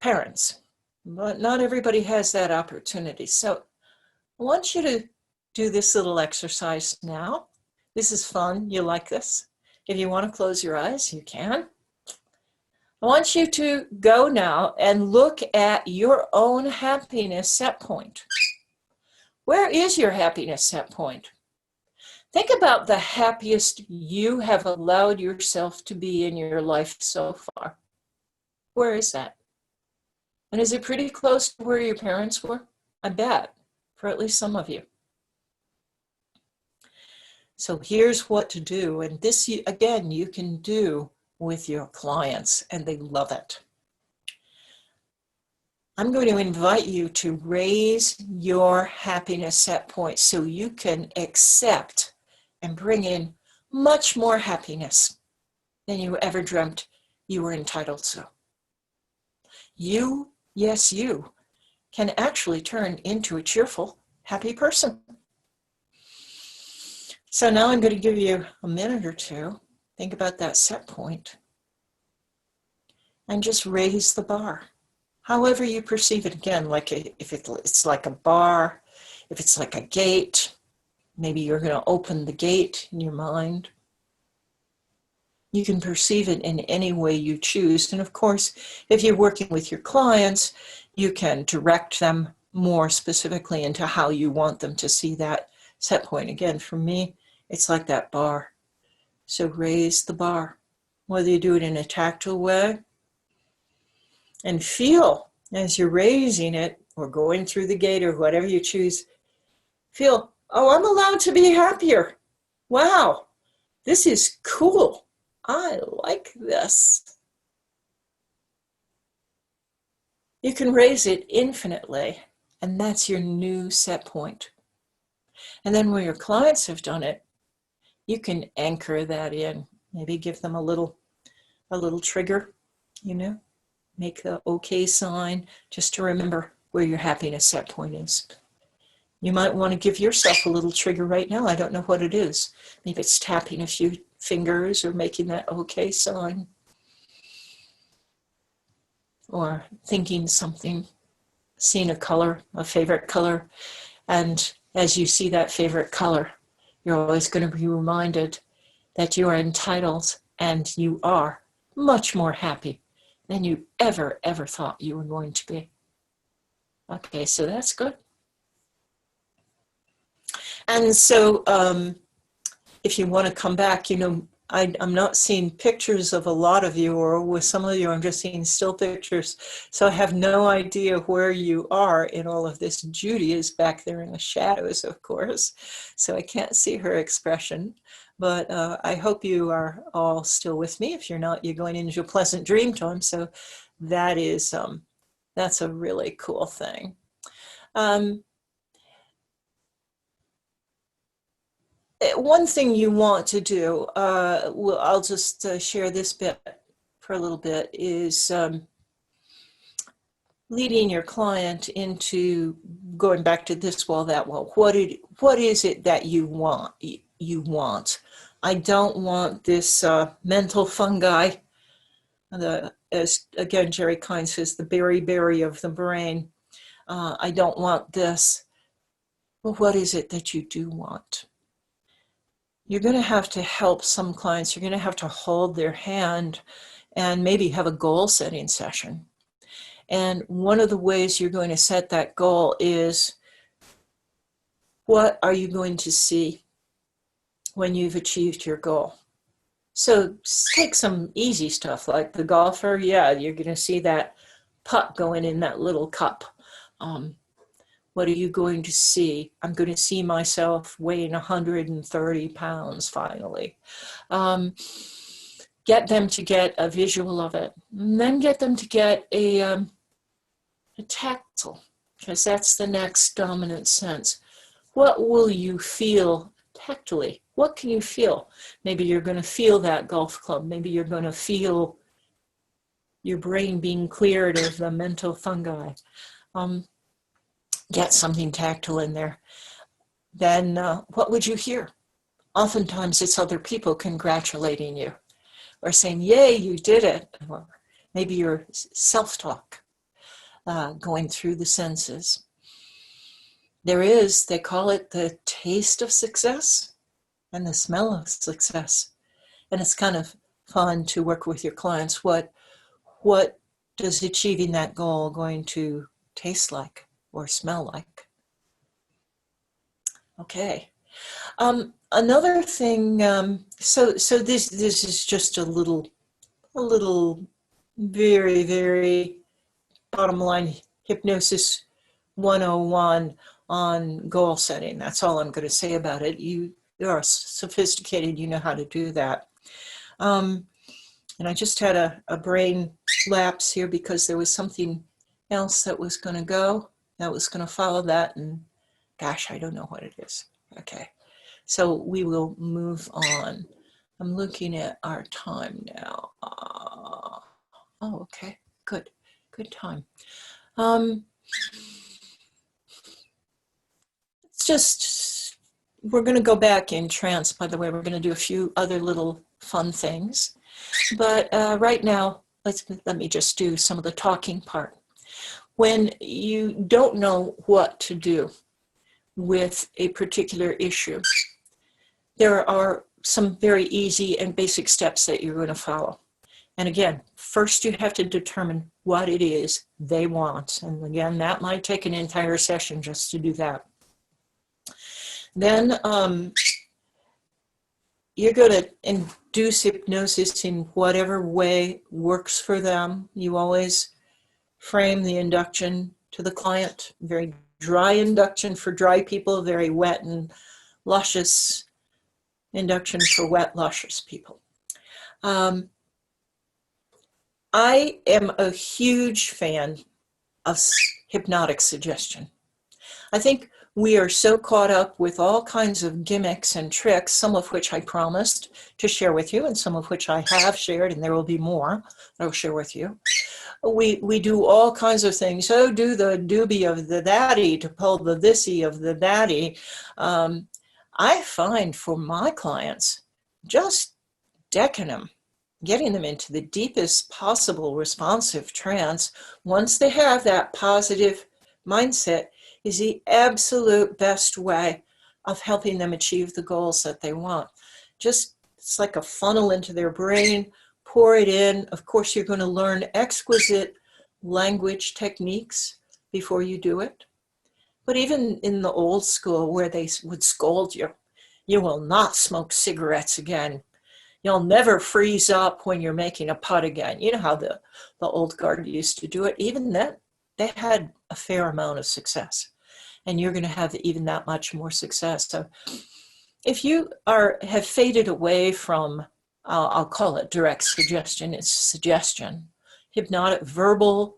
parents. But not everybody has that opportunity. So I want you to do this little exercise now. This is fun. You like this? If you want to close your eyes, you can. I want you to go now and look at your own happiness set point. Where is your happiness set point? Think about the happiest you have allowed yourself to be in your life so far. Where is that? And is it pretty close to where your parents were? I bet, for at least some of you. So here's what to do. And this, again, you can do with your clients, and they love it. I'm going to invite you to raise your happiness set point so you can accept and bring in much more happiness than you ever dreamt you were entitled to. You, yes, you, can actually turn into a cheerful, happy person. So now I'm going to give you a minute or two. Think about that set point and just raise the bar. However you perceive it, again, like if it's like a bar, if it's like a gate, maybe you're going to open the gate in your mind. You can perceive it in any way you choose. And of course, if you're working with your clients, you can direct them more specifically into how you want them to see that set point. Again, for me, it's like that bar. So raise the bar, whether you do it in a tactile way, and feel as you're raising it or going through the gate or whatever you choose, feel, oh, I'm allowed to be happier. Wow, this is cool. I like this. You can raise it infinitely, and that's your new set point. And then when your clients have done it, you can anchor that in. Maybe give them a little trigger, you know, make the okay sign just to remember where your happiness set point is. You might want to give yourself a little trigger right now. I don't know what it is. Maybe it's tapping a few fingers or making that okay sign. Or thinking something, seeing a color, a favorite color. And as you see that favorite color, you're always going to be reminded that you are entitled and you are much more happy than you ever thought you were going to be. Okay, so that's good. And so if you want to come back, you know, I'm not seeing pictures of a lot of you, or with some of you, I'm just seeing still pictures. So I have no idea where you are in all of this. Judy is back there in the shadows, of course, so I can't see her expression. But I hope you are all still with me. If you're not, you're going into a pleasant dream time. So that is, that's a really cool thing. One thing you want to do, well, I'll just share this bit for a little bit, is leading your client into going back to this wall, that wall. What is it that you want? I don't want this mental fungi, as again Jerry Kine says, the berry of the brain. I don't want this. Well, what is it that you do want? You're going to have to help some clients. You're going to have to hold their hand and maybe have a goal setting session. And one of the ways you're going to set that goal is, what are you going to see when you've achieved your goal? So take some easy stuff like the golfer. Yeah, you're going to see that putt going in that little cup. What are you going to see? I'm going to see myself weighing 130 pounds finally. get them to get a visual of it, and then get them to get a tactile, because that's the next dominant sense. What will you feel tactily? What can you feel? Maybe you're going to feel that golf club. Maybe you're going to feel your brain being cleared of the mental fungi. Get something tactile in there. Then what would you hear? Oftentimes it's other people congratulating you or saying, yay, you did it. Or maybe your self-talk going through the senses. There is, they call it the taste of success and the smell of success. And it's kind of fun to work with your clients. What does achieving that goal going to taste like or smell like? Okay. Another thing, so this is just a little very, very bottom line hypnosis 101 on goal setting. That's all I'm going to say about it. You are sophisticated, you know how to do that. And I just had a brain lapse here because there was something else that was going to go, that was going to follow that, and gosh, I don't know what it is. Okay, so we will move on. I'm looking at our time now. Oh, okay, good time. It's just, we're going to go back in trance, by the way. We're going to do a few other little fun things. But right now, let me just do some of the talking part. When you don't know what to do with a particular issue, there are some very easy and basic steps that you're going to follow. And again, first you have to determine what it is they want. And again, that might take an entire session just to do that. Then you're going to induce hypnosis in whatever way works for them. You always frame the induction to the client. Very dry induction for dry people, very wet and luscious induction for wet, luscious people. I am a huge fan of hypnotic suggestion. I think we are so caught up with all kinds of gimmicks and tricks, some of which I promised to share with you and some of which I have shared, and there will be more that I'll share with you. We do all kinds of things. Oh, do the doobie of the daddy to pull the thisy of the daddy. I find for my clients, just decking them, getting them into the deepest possible responsive trance, once they have that positive mindset, is the absolute best way of helping them achieve the goals that they want. Just, it's like a funnel into their brain, pour it in. Of course, you're going to learn exquisite language techniques before you do it. But even in the old school where they would scold you, you will not smoke cigarettes again. You'll never freeze up when you're making a putt again. You know how the old guard used to do it. Even then, they had a fair amount of success. And you're going to have even that much more success. So if you have faded away from, I'll call it direct suggestion, it's suggestion, hypnotic verbal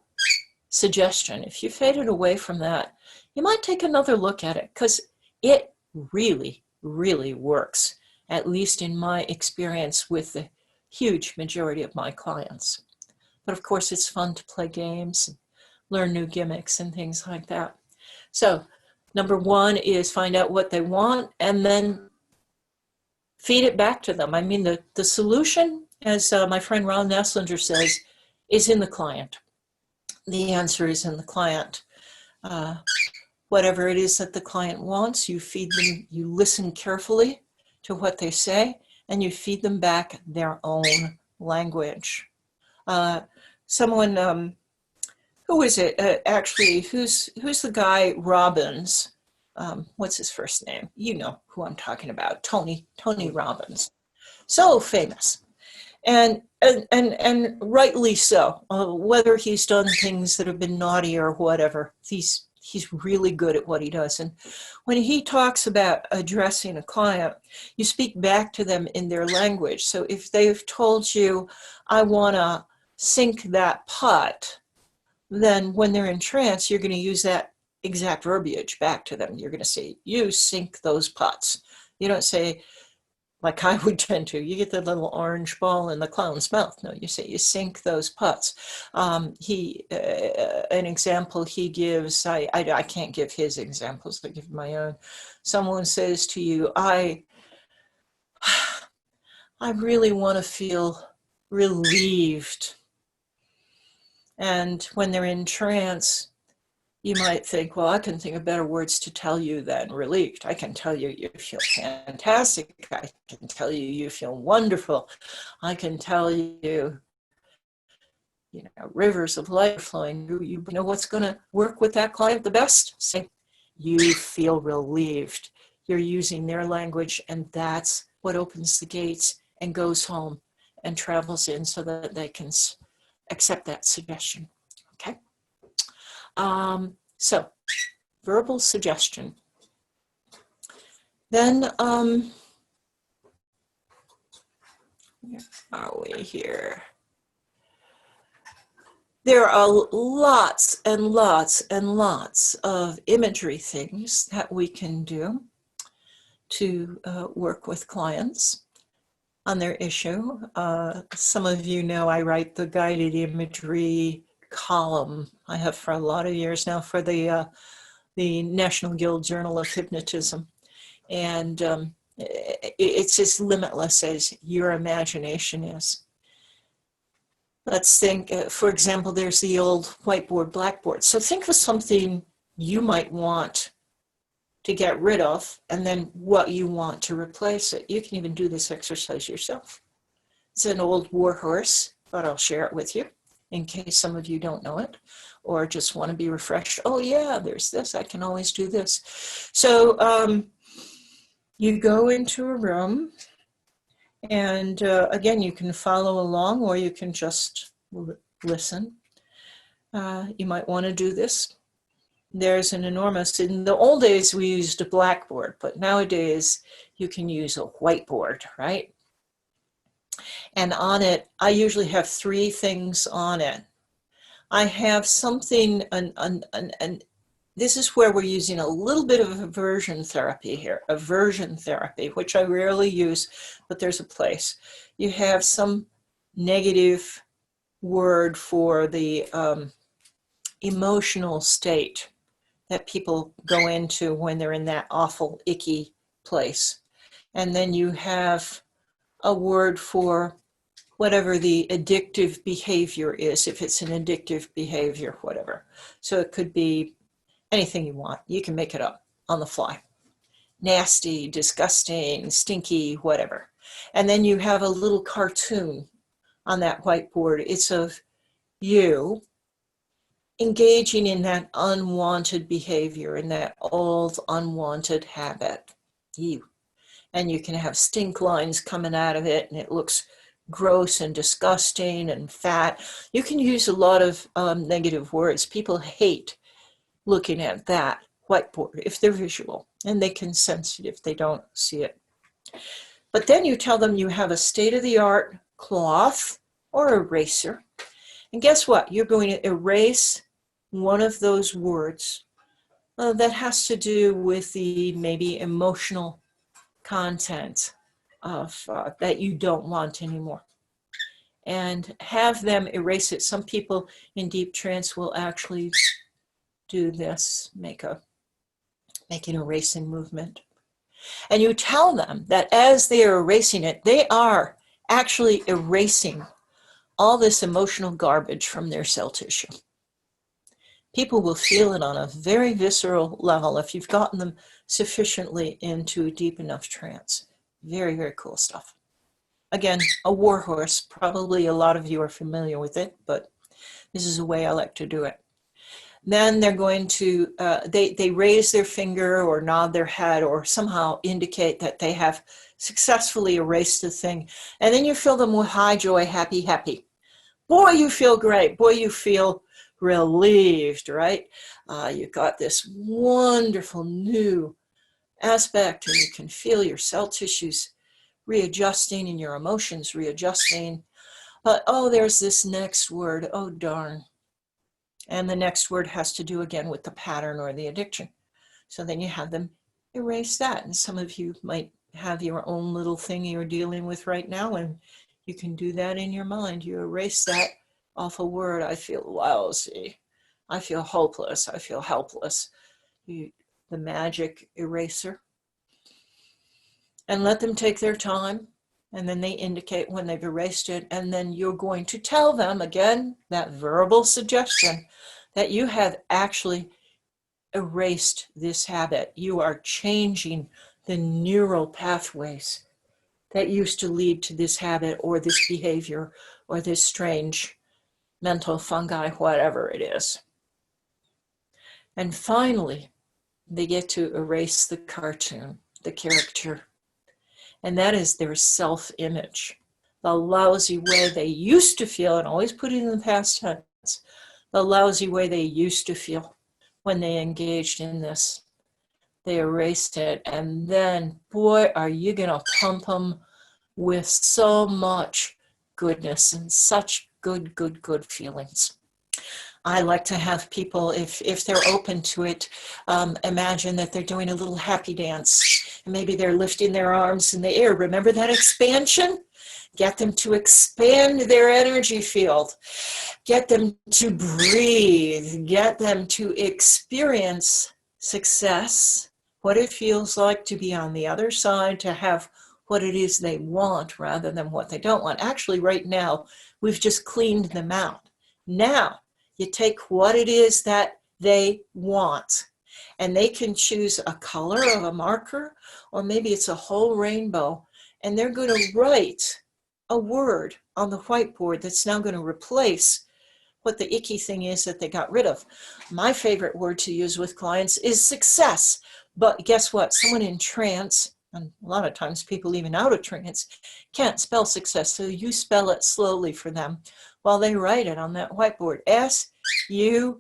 suggestion. If you faded away from that, you might take another look at it, because it really, really works, at least in my experience with the huge majority of my clients. But of course, it's fun to play games, and learn new gimmicks and things like that. So number one is find out what they want and then feed it back to them. I mean, the solution, as my friend Ron Nestlinger says, is in the client. The answer is in the client. Whatever it is that the client wants, you feed them, you listen carefully to what they say, and you feed them back their own language. Someone, who is it? Actually, who's the guy, Robbins? What's his first name? You know who I'm talking about, Tony Robbins. So famous. And rightly so. Whether he's done things that have been naughty or whatever, he's He's really good at what he does. And when he talks about addressing a client, you speak back to them in their language. So if they've told you, I want to sink that pot, then when they're in trance, you're going to use that exact verbiage back to them. You're going to say, you sink those pots. You don't say, like I would tend to, you get the little orange ball in the clown's mouth. No, you say, you sink those pots. An example he gives, I can't give his examples, I give my own. Someone says to you, I really want to feel relieved. And when they're in trance, you might think, well, I can think of better words to tell you than relieved. I can tell you you feel fantastic. I can tell you you feel wonderful. I can tell you, rivers of light flowing. You know what's going to work with that client the best? Say, you feel relieved. You're using their language, and that's what opens the gates and goes home and travels in so that they can accept that suggestion. Okay. So verbal suggestion. Then, where are we here? There are lots and lots and lots of imagery things that we can do to work with clients on their issue. Some of you know I write the guided imagery column. I have for a lot of years now for the National Guild Journal of Hypnotism. And it's as limitless as your imagination is. Let's think, for example, there's the old whiteboard, blackboard. So think of something you might want to get rid of and then what you want to replace it. You can even do this exercise yourself. It's an old war horse, but I'll share it with you in case some of you don't know it or just want to be refreshed. Oh yeah, there's this, I can always do this. So you go into a room and again, you can follow along or you can just listen. You might want to do this. There's an enormous, in the old days we used a blackboard, but nowadays you can use a whiteboard, right? And on it, I usually have 3 things on it. I have something, and this is where we're using a little bit of aversion therapy here, aversion therapy, which I rarely use, but there's a place. You have some negative word for the emotional state that people go into when they're in that awful, icky place. And then you have a word for whatever the addictive behavior is, if it's an addictive behavior, whatever. So it could be anything you want. You can make it up on the fly. Nasty, disgusting, stinky, whatever. And then you have a little cartoon on that whiteboard. It's of you engaging in that unwanted behavior, in that old unwanted habit. You. And you can have stink lines coming out of it, and it looks gross and disgusting and fat. You can use a lot of negative words. People hate looking at that whiteboard if they're visual, and they can sense it if they don't see it. But then you tell them you have a state-of-the-art cloth or eraser, and guess what? You're going to erase one of those words that has to do with the maybe emotional content of that you don't want anymore, and have them erase it. Some people in deep trance will actually do this, make an erasing movement. And you tell them that as they are erasing it, they are actually erasing all this emotional garbage from their cell tissue. People will feel it on a very visceral level if you've gotten them sufficiently into a deep enough trance. Very, very cool stuff. Again, a war horse, probably a lot of you are familiar with it, but this is a way I like to do it. Then they're going to, they raise their finger or nod their head or somehow indicate that they have successfully erased the thing. And then you fill them with high joy, happy, happy. Boy, you feel great. Boy, you feel relieved, right? You've got this wonderful new aspect, and you can feel your cell tissues readjusting and your emotions readjusting. But oh, there's this next word, oh darn. And the next word has to do again with the pattern or the addiction. So then you have them erase that. And some of you might have your own little thing you're dealing with right now, and you can do that in your mind. You erase that awful word. I feel lousy. I feel hopeless. I feel helpless. The magic eraser. And let them take their time. And then they indicate when they've erased it. And then you're going to tell them, again, that verbal suggestion, that you have actually erased this habit. You are changing the neural pathways that used to lead to this habit or this behavior or this strange mental fungi, whatever it is. And finally, they get to erase the cartoon, the character, and that is their self-image, the lousy way they used to feel, and always put it in the past tense, the lousy way they used to feel when they engaged in this. They erased it, and then, boy, are you gonna pump them with so much goodness and such good feelings. I like to have people, if they're open to it, imagine that they're doing a little happy dance, and maybe they're lifting their arms in the air. Remember that expansion? Get them to expand their energy field. Get them to breathe. Get them to experience success, what it feels like to be on the other side, to have what it is they want rather than what they don't want. Actually, right now, we've just cleaned them out. Now, you take what it is that they want, and they can choose a color of a marker, or maybe it's a whole rainbow, and they're going to write a word on the whiteboard that's now going to replace what the icky thing is that they got rid of. My favorite word to use with clients is success. But guess what? Someone in trance, and a lot of times people even out of trance, can't spell success. So you spell it slowly for them while they write it on that whiteboard. S-U-C-C-E-S-S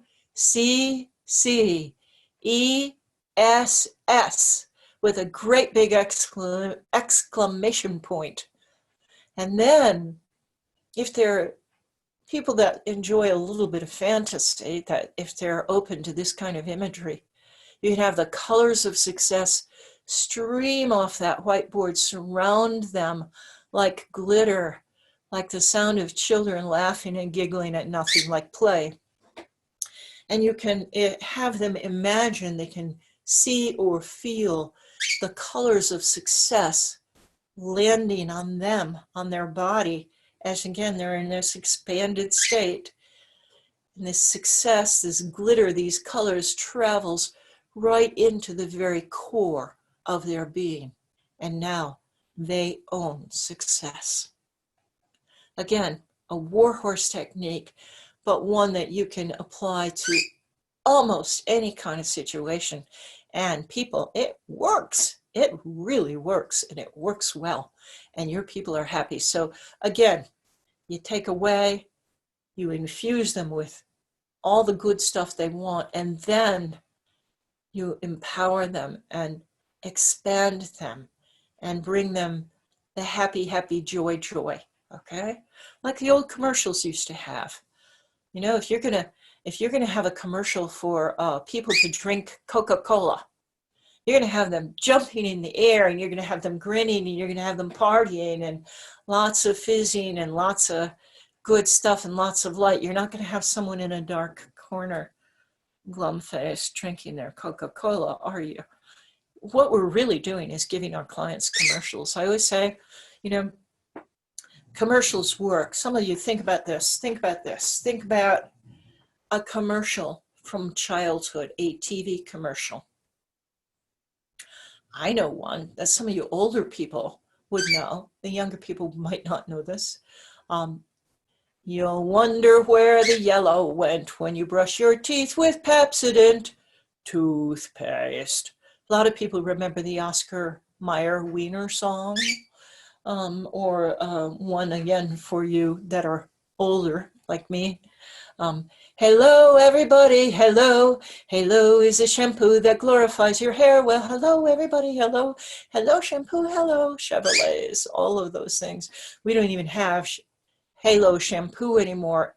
with a great big exclamation point. And then if they're people that enjoy a little bit of fantasy, that if they're open to this kind of imagery, you can have the colors of success stream off that whiteboard, surround them like glitter, like the sound of children laughing and giggling at nothing, like play. And you can have them imagine, they can see or feel the colors of success landing on them, on their body, as again, they're in this expanded state. And this success, this glitter, these colors travels right into the very core of their being. And now they own success. Again, a warhorse technique, but one that you can apply to almost any kind of situation. And people, it works. It really works, and it works well. And your people are happy. So again, you take away, you infuse them with all the good stuff they want, and then you empower them and expand them and bring them the happy, happy, joy, okay? Like the old commercials used to have. You know, if you're gonna have a commercial for people to drink Coca-Cola, you're gonna have them jumping in the air, and you're gonna have them grinning, and you're gonna have them partying, and lots of fizzing, and lots of good stuff, and lots of light. You're not gonna have someone in a dark corner, glum-faced, drinking their Coca-Cola, are you? What we're really doing is giving our clients commercials. I always say, you know, commercials work. Some of you think about this, think about a commercial from childhood, a TV commercial. I know one that some of you older people would know. The younger people might not know this. You'll wonder where the yellow went when you brush your teeth with Pepsodent toothpaste. A lot of people remember the Oscar Mayer Wiener song, or one again for you that are older like me. Hello, everybody. Hello. Hello is a shampoo that glorifies your hair. Well, hello, everybody. Hello. Hello, shampoo. Hello, Chevrolets. All of those things. We don't even have Halo shampoo anymore.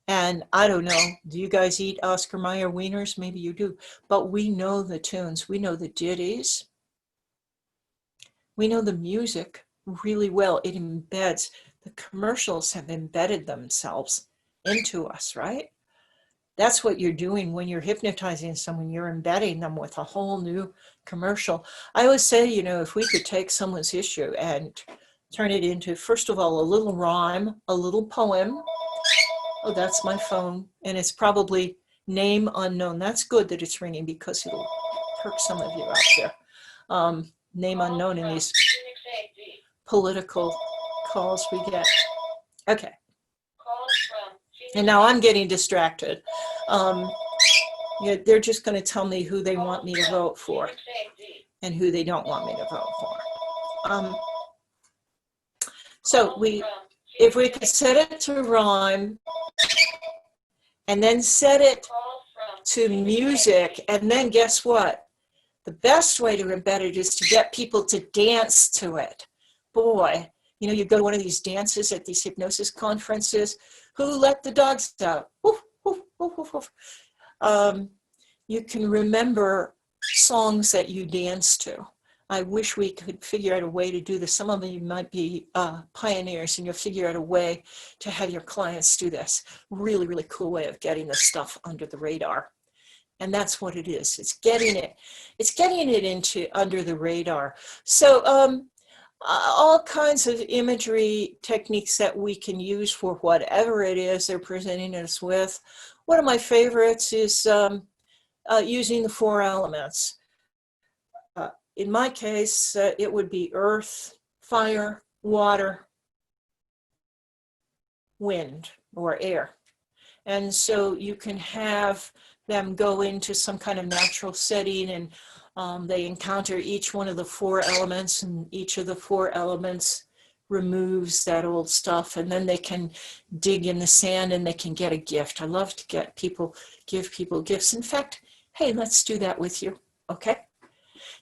And I don't know, do you guys eat Oscar Mayer wieners? Maybe you do. But we know the tunes. We know the ditties. We know the music really well. It embeds, the commercials have embedded themselves into us, right? That's what you're doing when you're hypnotizing someone. You're embedding them with a whole new commercial. I always say, you know, if we could take someone's issue and turn it into, first of all, a little rhyme, a little poem. Oh, that's my phone. And it's probably name unknown. That's good that it's ringing because it'll perk some of you out there. Name unknown in these political calls we get. Okay. And now I'm getting distracted. Yeah, they're just going to tell me who they want me to vote for and who they don't want me to vote for. So if we could set it to rhyme and then set it to music, and then guess what? The best way to embed it is to get people to dance to it. Boy, you know, you go to one of these dances at these hypnosis conferences. Who let the dogs out? Woof, woof, woof, woof, woof. You can remember songs that you dance to. I wish we could figure out a way to do this. Some of you might be pioneers and you'll figure out a way to have your clients do this. Really, really cool way of getting this stuff under the radar. And that's what it is. It's getting it into under the radar. So all kinds of imagery techniques that we can use for whatever it is they're presenting us with. One of my favorites is using the 4 elements. In my case, it would be earth, fire, water, wind, or air. And so you can have them go into some kind of natural setting and they encounter each one of the 4 elements, and each of the 4 elements removes that old stuff, and then they can dig in the sand and they can get a gift. I love to give people gifts. In fact, hey, let's do that with you, okay?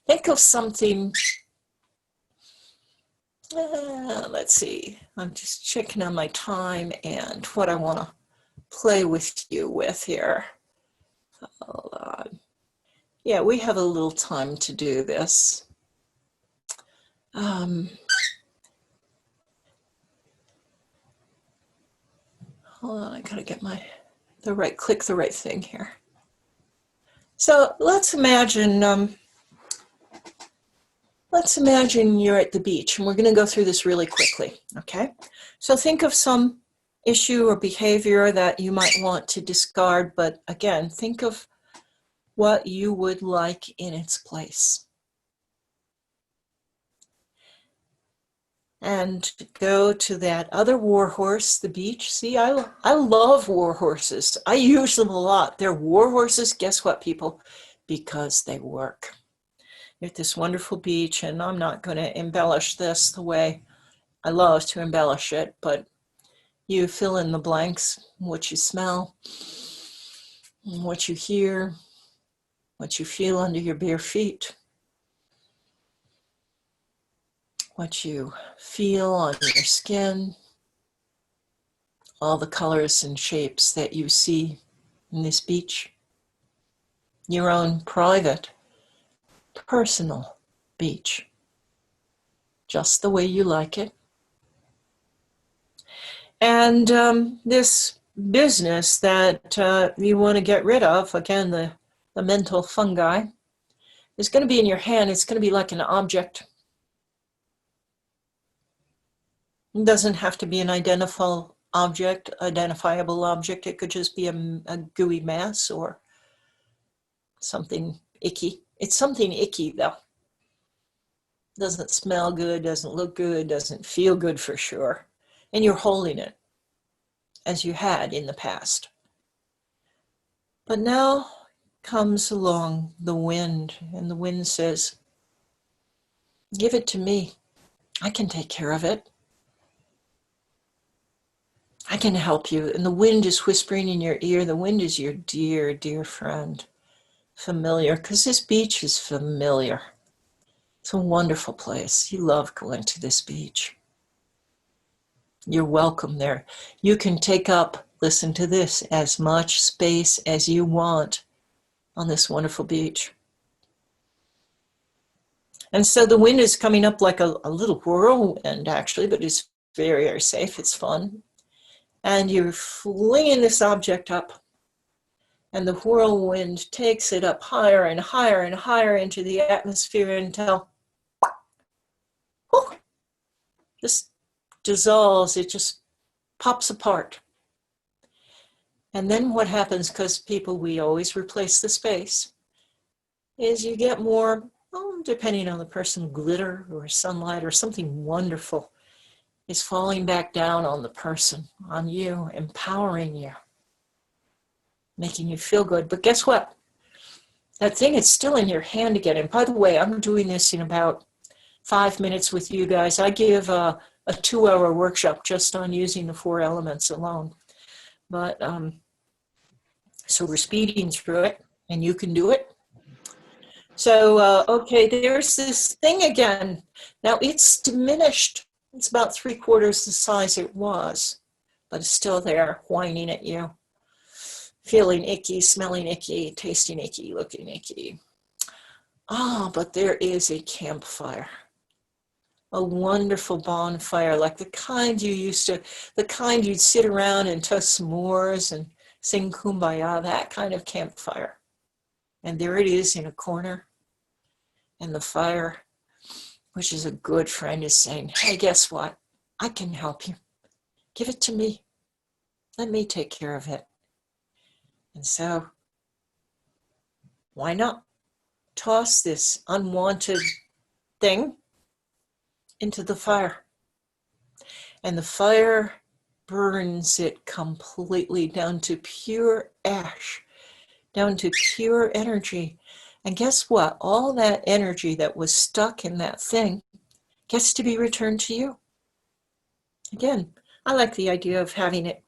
Think of something, let's see, I'm just checking on my time and what I want to play with you with here. Hold on. Yeah, we have a little time to do this. Hold on, I gotta get click the right thing here. So let's imagine you're at the beach, and we're going to go through this really quickly, okay? So think of some issue or behavior that you might want to discard, but again, think of what you would like in its place. And go to that other war horse, the beach. See, I love war horses. I use them a lot. They're war horses, guess what, people? Because they work. You're at this wonderful beach, and I'm not going to embellish this the way I love to embellish it, but you fill in the blanks, what you smell, what you hear, what you feel under your bare feet, what you feel on your skin, all the colors and shapes that you see in this beach, your own private, personal beach, just the way you like it. And this business that you want to get rid of, again, the mental fungi, is going to be in your hand. It's going to be like an object. It doesn't have to be an identifiable object. It could just be a gooey mass or something icky. It's something icky, though. Doesn't smell good, doesn't look good, doesn't feel good for sure. And you're holding it as you had in the past. But now comes along the wind, and the wind says, give it to me. I can take care of it. I can help you. And the wind is whispering in your ear. The wind is your dear, dear friend. Familiar, because this beach is familiar. It's a wonderful place. You love going to this beach. You're welcome there. You can take up, listen to this, as much space as you want on this wonderful beach. And so the wind is coming up like a little whirlwind, actually, but it's very, very safe. It's fun. And you're flinging this object up, and the whirlwind takes it up higher and higher and higher into the atmosphere until just dissolves. It just pops apart. And then what happens, because people, we always replace the space, is you get more, depending on the person, glitter or sunlight or something wonderful is falling back down on the person, on you, empowering you, making you feel good. But guess what? That thing is still in your hand again. And by the way, I'm doing this in about 5 minutes with you guys. I give a 2-hour workshop just on using the 4 elements alone. But so we're speeding through it, and you can do it. So, okay, there's this thing again. Now it's diminished. It's about 3/4 the size it was, but it's still there, whining at you, feeling icky, smelling icky, tasting icky, looking icky. But there is a campfire, a wonderful bonfire, like the kind you'd sit around and toast s'mores and sing kumbaya, that kind of campfire. And there it is in a corner. And the fire, which is a good friend, is saying, hey, guess what? I can help you. Give it to me. Let me take care of it. And so, why not toss this unwanted thing into the fire? And the fire burns it completely down to pure ash, down to pure energy. And guess what? All that energy that was stuck in that thing gets to be returned to you. Again, I like the idea of having it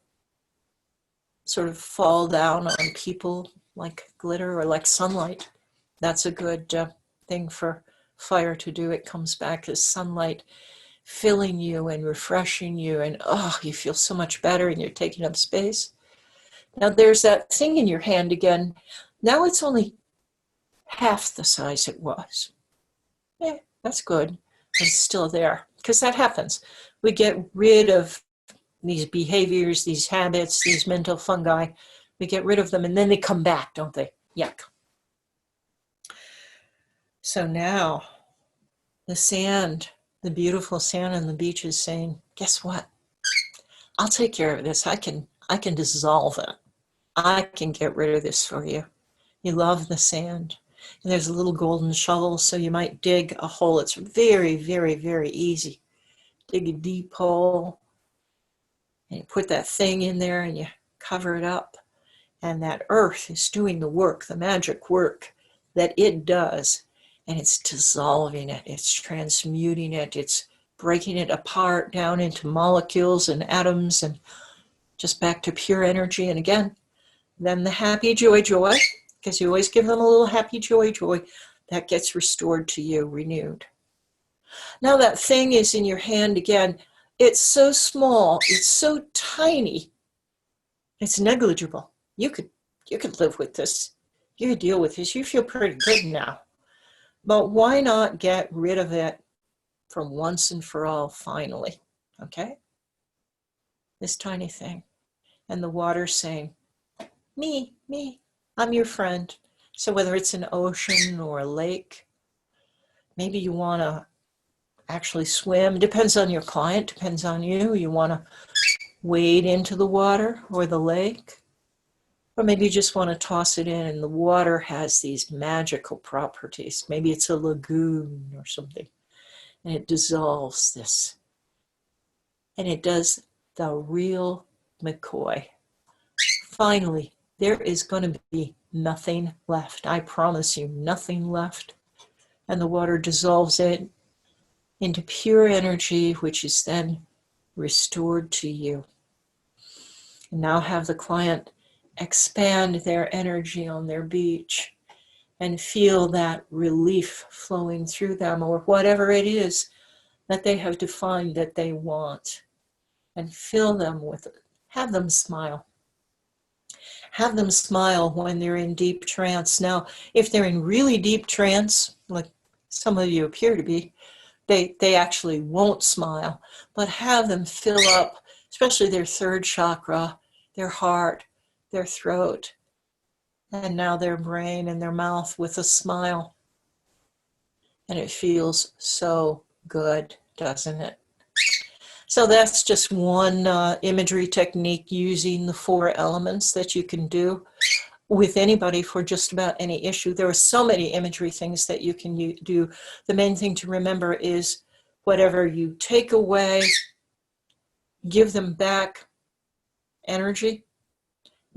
sort of fall down on people like glitter or like sunlight. That's a good thing for fire to do. It comes back as sunlight, filling you and refreshing you, and you feel so much better, and you're taking up space. Now there's that thing in your hand again. Now it's only half the size it was. That's good, but it's still there, because that happens. We get rid of these behaviors, these habits, these mental fungi. We get rid of them, and then they come back, don't they? Yuck. So now the sand, the beautiful sand on the beach is saying, guess what? I'll take care of this. I can dissolve it. I can get rid of this for you. You love the sand. And there's a little golden shovel, so you might dig a hole. It's very, very, very easy. Dig a deep hole, and you put that thing in there, and you cover it up. And that earth is doing the work, the magic work that it does. And it's dissolving it. It's transmuting it. It's breaking it apart down into molecules and atoms and just back to pure energy. And again, then the happy joy, because you always give them a little happy joy, that gets restored to you, renewed. Now that thing is in your hand again. It's so small, it's so tiny, it's negligible. You could live with this. You could deal with this. You feel pretty good now. But why not get rid of it from once and for all, finally? Okay? This tiny thing. And the water saying, me, I'm your friend. So whether it's an ocean or a lake, maybe you want to actually swim. It depends on your client, depends on you. You want to wade into the water or the lake, or maybe you just want to toss it in, and the water has these magical properties. Maybe it's a lagoon or something, and it dissolves this. And it does the real McCoy. Finally, there is going to be nothing left. I promise you, nothing left. And the water dissolves it into pure energy, which is then restored to you. Now have the client expand their energy on their beach and feel that relief flowing through them, or whatever it is that they have defined that they want, and fill them with it. Have them smile. Have them smile when they're in deep trance. Now, if they're in really deep trance, like some of you appear to be, they actually won't smile, but have them fill up, especially their third chakra, their heart, their throat, and now their brain and their mouth with a smile. And it feels so good, doesn't it? So that's just one imagery technique using the 4 elements that you can do with anybody for just about any issue. There are so many imagery things that you can do. The main thing to remember is whatever you take away, give them back energy,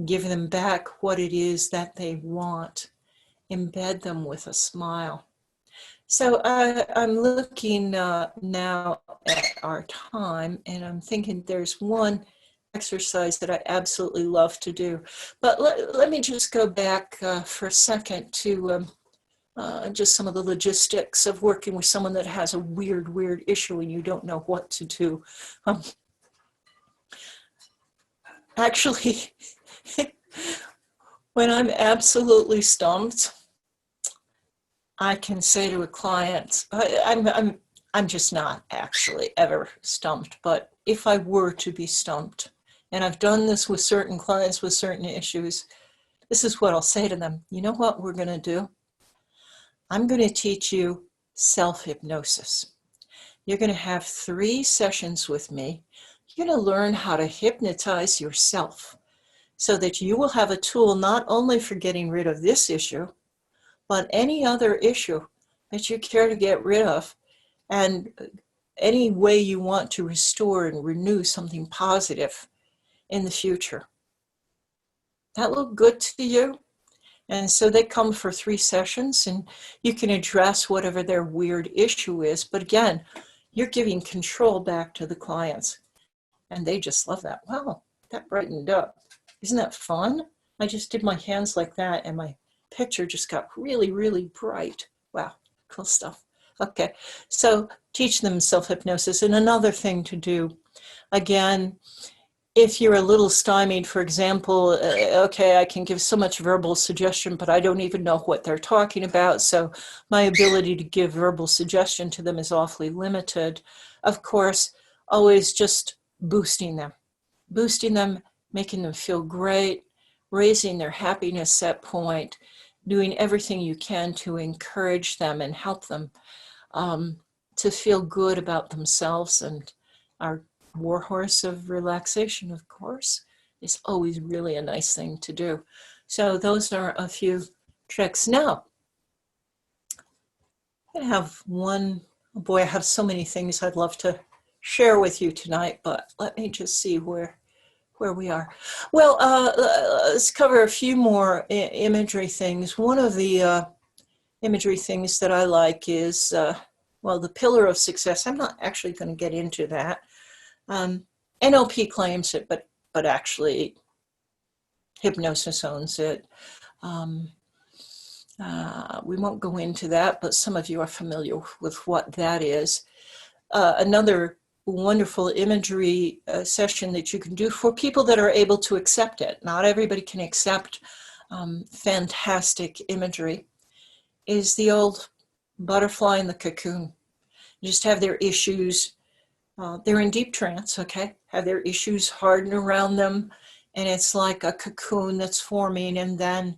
give them back what it is that they want, embed them with a smile. So I'm looking now at our time, and I'm thinking there's one exercise that I absolutely love to do. But let me just go back for a second to just some of the logistics of working with someone that has a weird issue and you don't know what to do. Actually, when I'm absolutely stumped, I can say to a client, I'm just not actually ever stumped, but if I were to be stumped, and I've done this with certain clients with certain issues, this is what I'll say to them. You know what we're going to do? I'm going to teach you self-hypnosis. You're going to have 3 sessions with me. You're going to learn how to hypnotize yourself so that you will have a tool not only for getting rid of this issue, but any other issue that you care to get rid of, and any way you want to restore and renew something positive in the future. That look good to you? And so they come for 3 sessions, and you can address whatever their weird issue is. But again, you're giving control back to the clients, and they just love that. Wow, that brightened up. Isn't that fun? I just did my hands like that, and my picture just got really bright. Wow, cool stuff. Okay, so teach them self-hypnosis. And another thing to do, again, if you're a little stymied, for example, okay, I can give so much verbal suggestion, but I don't even know what they're talking about. So my ability to give verbal suggestion to them is awfully limited. Of course, always just boosting them, making them feel great, raising their happiness set point, doing everything you can to encourage them and help them to feel good about themselves. And our warhorse of relaxation, of course, is always really a nice thing to do. So those are a few tricks. Now, I have one, oh boy, I have so many things I'd love to share with you tonight, but let me just see where we are. Well, let's cover a few more imagery things. One of the imagery things that I like is, well, the pillar of success. I'm not actually going to get into that. NLP claims it, but actually hypnosis owns it. We won't go into that, but some of you are familiar with what that is. Another wonderful imagery session that you can do for people that are able to accept it. Not everybody can accept fantastic imagery. Is the old butterfly in the cocoon. You just have their issues. They're in deep trance, okay? Have their issues harden around them, and it's like a cocoon that's forming, and then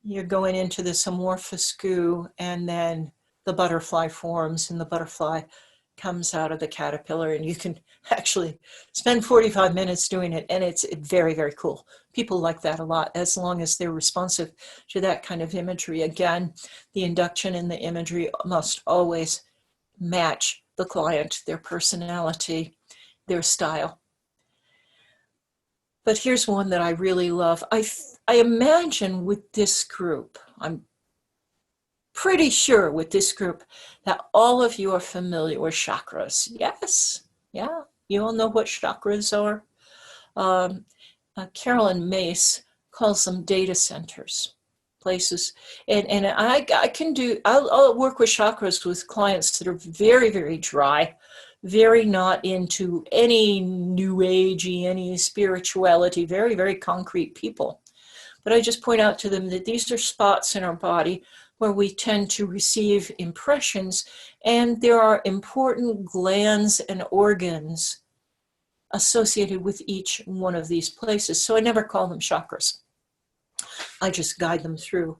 you're going into this amorphous goo, and then the butterfly forms, and the butterfly comes out of the caterpillar, and you can actually spend 45 minutes doing it, and it's very cool. People like that a lot, as long as they're responsive to that kind of imagery. Again, the induction and the imagery must always match the client, their personality, their style. But here's one that I really love. I imagine with this group, I'm pretty sure with this group that all of you are familiar with chakras. Yes, yeah, you all know what chakras are. Carolyn Mace calls them data centers, places. And I'll work with chakras with clients that are very, very dry, very not into any new agey, any spirituality, very, very concrete people. But I just point out to them that these are spots in our body where we tend to receive impressions, and there are important glands and organs associated with each one of these places. So I never call them chakras. I just guide them through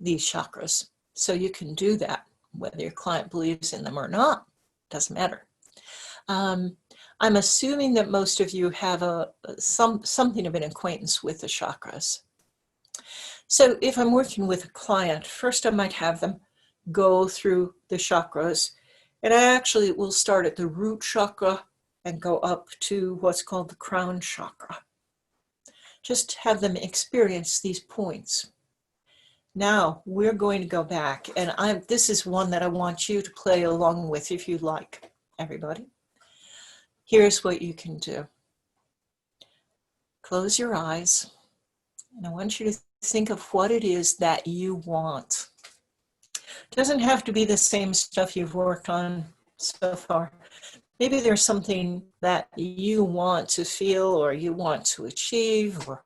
these chakras. So you can do that, whether your client believes in them or not, doesn't matter. I'm assuming that most of you have something of an acquaintance with the chakras. So if I'm working with a client, first I might have them go through the chakras, and I actually will start at the root chakra and go up to what's called the crown chakra. Just have them experience these points. Now we're going to go back, and this is one that I want you to play along with if you like, everybody. Here's what you can do. Close your eyes, and I want you to think of what it is that you want. It doesn't have to be the same stuff you've worked on so far. Maybe there's something that you want to feel or you want to achieve, or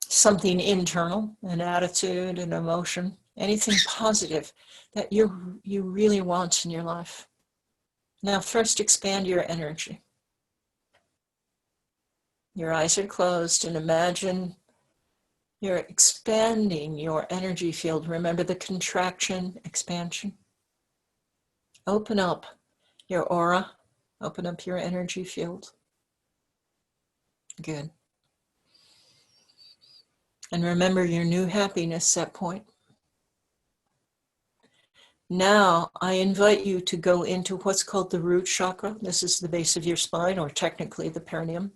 something internal, an attitude, an emotion, anything positive that you really want in your life. Now, first expand your energy. Your eyes are closed, and imagine you're expanding your energy field. Remember the contraction, expansion. Open up your aura, open up your energy field. Good. And remember your new happiness set point. Now, I invite you to go into what's called the root chakra. This is the base of your spine, or technically the perineum.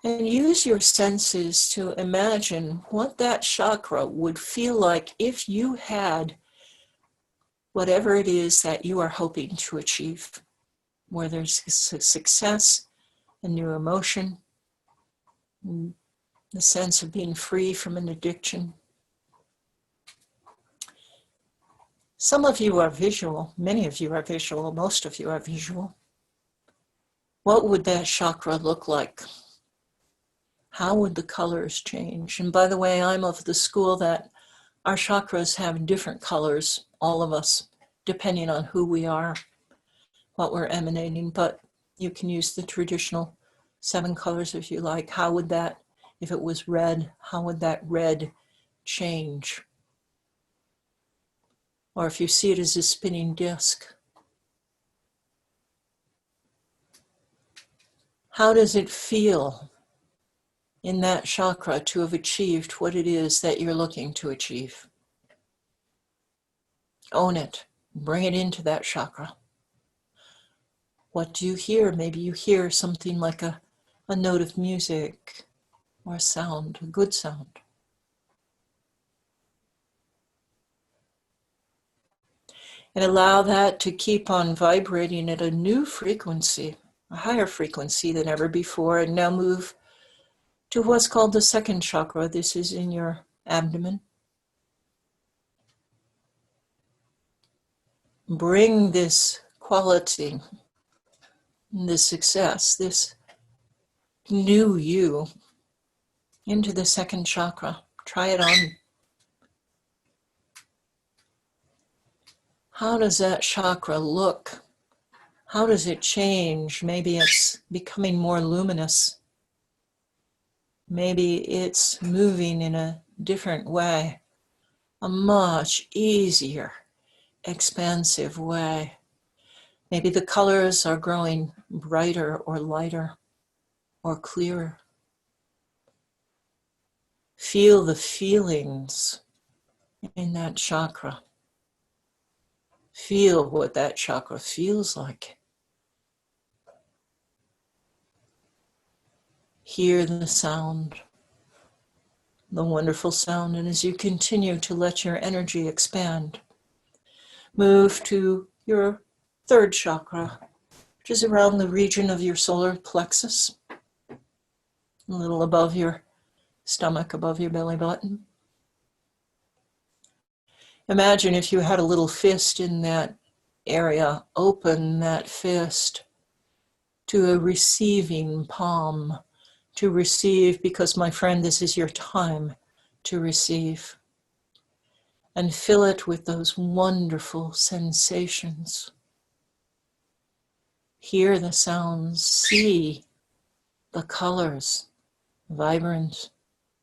And use your senses to imagine what that chakra would feel like if you had whatever it is that you are hoping to achieve, whether it's a success, a new emotion, the sense of being free from an addiction. Some of you are visual, many of you are visual, most of you are visual. What would that chakra look like? How would the colors change? And by the way, I'm of the school that our chakras have different colors, all of us, depending on who we are, what we're emanating, but you can use the traditional 7 colors if you like. How would that, if it was red, how would that red change? Or if you see it as a spinning disc, how does it feel in that chakra to have achieved what it is that you're looking to achieve? Own it. Bring it into that chakra. What do you hear? Maybe you hear something like a note of music or a sound, a good sound. And allow that to keep on vibrating at a new frequency, a higher frequency than ever before. And now move to what's called the second chakra. This is in your abdomen. Bring this quality, this success, this new you into the second chakra. Try it on. How does that chakra look? How does it change? Maybe it's becoming more luminous. Maybe it's moving in a different way, a much easier, expansive way. Maybe the colors are growing brighter or lighter or clearer. Feel the feelings in that chakra. Feel what that chakra feels like. Hear the sound, the wonderful sound, and as you continue to let your energy expand, move to your third chakra, which is around the region of your solar plexus, a little above your stomach, above your belly button. Imagine if you had a little fist in that area. Open that fist to a receiving palm, to receive, because my friend, this is your time to receive. And fill it with those wonderful sensations. Hear the sounds, see the colors, vibrant,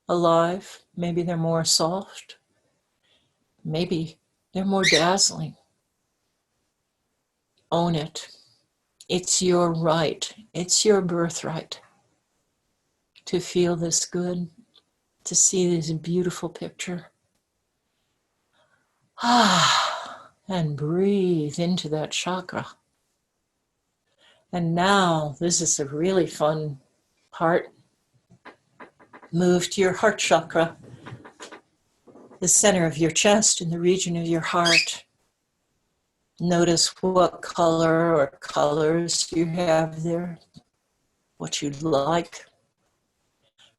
alive. Maybe they're more soft. Maybe they're more dazzling. Own it. It's your right. It's your birthright to feel this good, to see this beautiful picture. And breathe into that chakra. And now, this is a really fun part. Move to your heart chakra, the center of your chest in the region of your heart. Notice what color or colors you have there, what you'd like.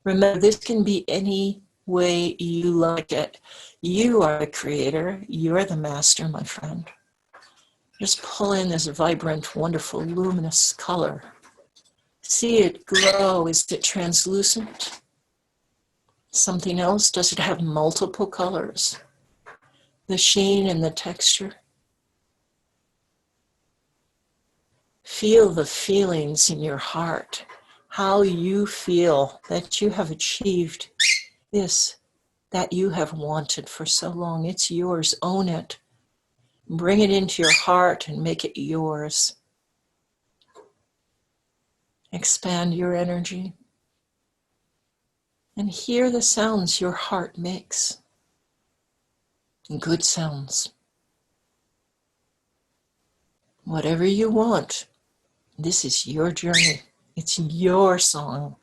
Remember, this can be any way you like it. You are the creator. You're the master, my friend. Just pull in this vibrant, wonderful, luminous color. See it glow. Is it translucent? Something else? Does it have multiple colors? The sheen and the texture. Feel the feelings in your heart. How you feel that you have achieved this that you have wanted for so long. It's yours. Own it. Bring it into your heart and make it yours. Expand your energy. And hear the sounds your heart makes. Good sounds. Whatever you want, this is your journey. It's your song.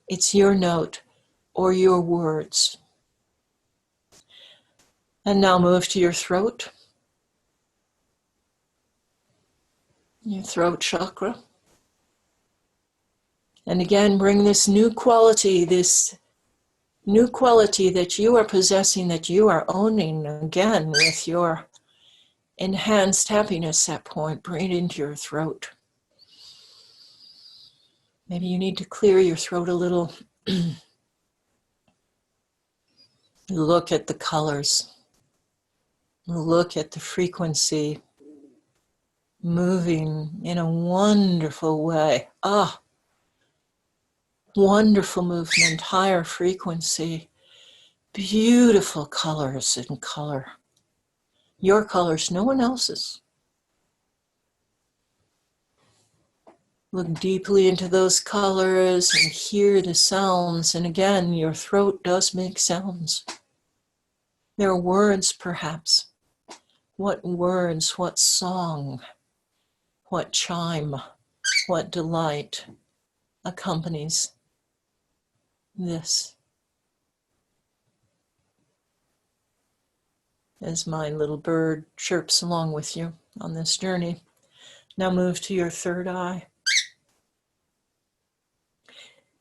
It's your note or your words. And now move to your throat. Your throat chakra. And again, bring this new quality that you are possessing, that you are owning again with your enhanced happiness set point. Bring it into your throat. Maybe you need to clear your throat a little. Look at the colors. Look at the frequency moving in a wonderful way. Wonderful movement, higher frequency, beautiful colors and color. Your colors, no one else's. Look deeply into those colors and hear the sounds. And again, your throat does make sounds. There are words, perhaps. What words, what song, what chime, what delight accompanies this? As my little bird chirps along with you on this journey. Now move to your third eye.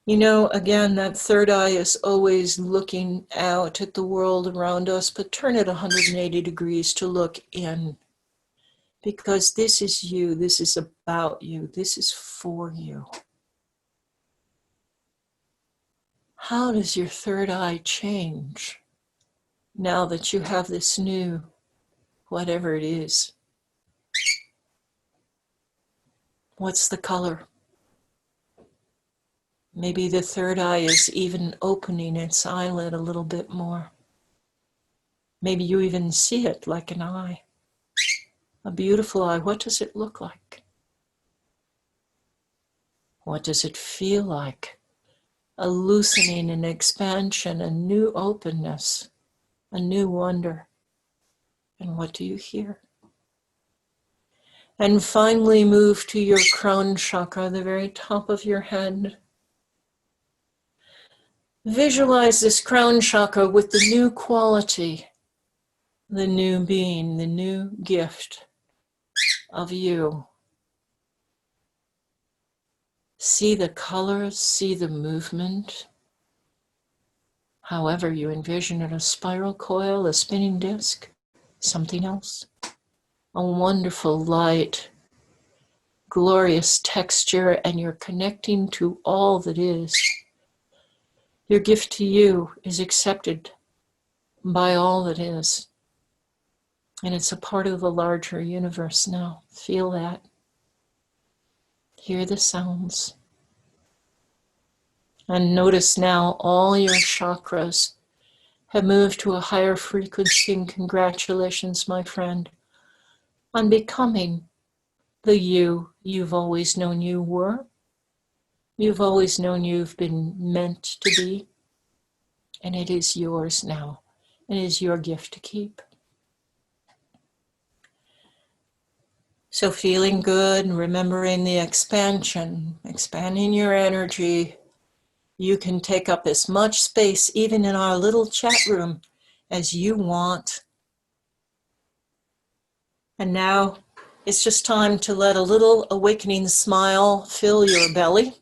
You know, again, that third eye is always looking out at the world around us, but turn it 180 degrees to look in. Because this is you, this is about you, this is for you. How does your third eye change now that you have this new, whatever it is? What's the color? Maybe the third eye is even opening its eyelid a little bit more. Maybe you even see it like an eye. A beautiful eye. What does it look like? What does it feel like? A loosening and expansion, a new openness, a new wonder. And what do you hear? And finally move to your crown chakra, the very top of your head. Visualize this crown chakra with the new quality, the new being, the new gift of you. See the colors, see the movement. However you envision it, a spiral coil, a spinning disc, something else. A wonderful light, glorious texture, and you're connecting to all that is. Your gift to you is accepted by all that is. And it's a part of the larger universe now. Feel that. Hear the sounds. And notice now all your chakras have moved to a higher frequency, and congratulations, my friend, on becoming the you've always known you were. You've always known you've been meant to be, and it is yours now. It is your gift to keep. So feeling good and remembering the expansion, expanding your energy. You can take up as much space, even in our little chat room, as you want. And now it's just time to let a little awakening smile fill your belly.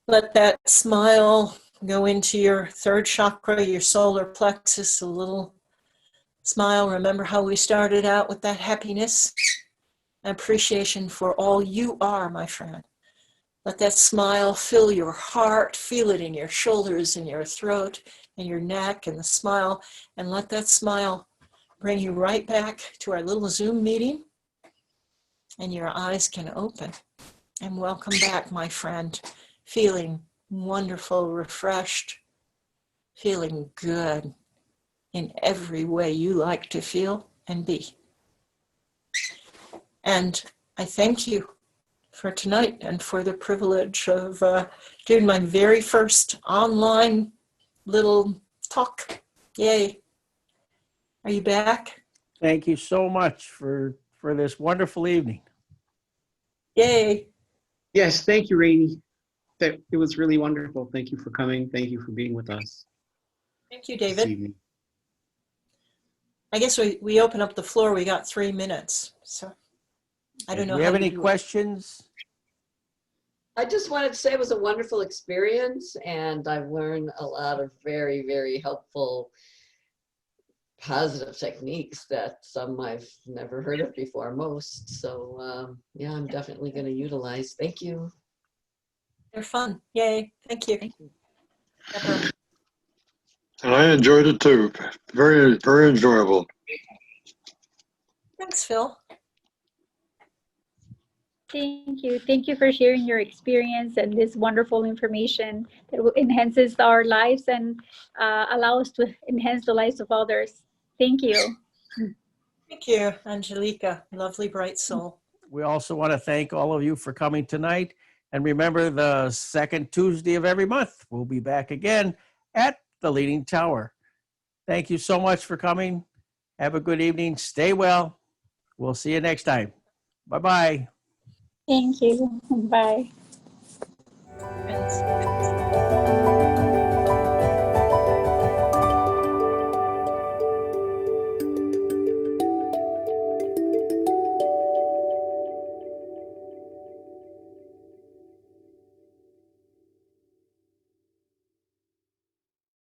Let that smile go into your third chakra, your solar plexus, a little smile. Remember how we started out with that happiness, appreciation for all you are, my friend. Let that smile fill your heart, feel it in your shoulders and your throat and your neck and the smile, and let that smile bring you right back to our little Zoom meeting, and your eyes can open. And welcome back, my friend, feeling wonderful, refreshed, feeling good in every way you like to feel and be. And I thank you for tonight and for the privilege of doing my very first online little talk. Yay. Are you back?
Thank you so much for this wonderful evening.
Yay.
Yes, thank you, Rainey. It was really wonderful. Thank you for coming. Thank you for being with us
Thank you,
this
David.
evening.
I guess we open up the floor. We got 3 minutes. So I don't know
Do we
how
have
to
any
do it.
questions?
I just wanted to say it was a wonderful experience, and I've learned a lot of very, very helpful, positive techniques that some I've never heard of before, most. So yeah, I'm definitely going to utilize. Thank you.
They're fun. Yay. Thank you.
Thank you.
Deborah.
And I enjoyed it too. Very, very enjoyable.
Thanks, Phil.
Thank you. Thank you for sharing your experience and this wonderful information that enhances our lives and allow us to enhance the lives of others. Thank you.
Thank you, Angelica. Lovely, bright soul.
We also want to thank all of you for coming tonight. And remember, the second Tuesday of every month, we'll be back again at the Leaning Tower. Thank you so much for coming. Have a good evening. Stay well. We'll see you next time. Bye-bye.
Thank you. Bye.
Friends.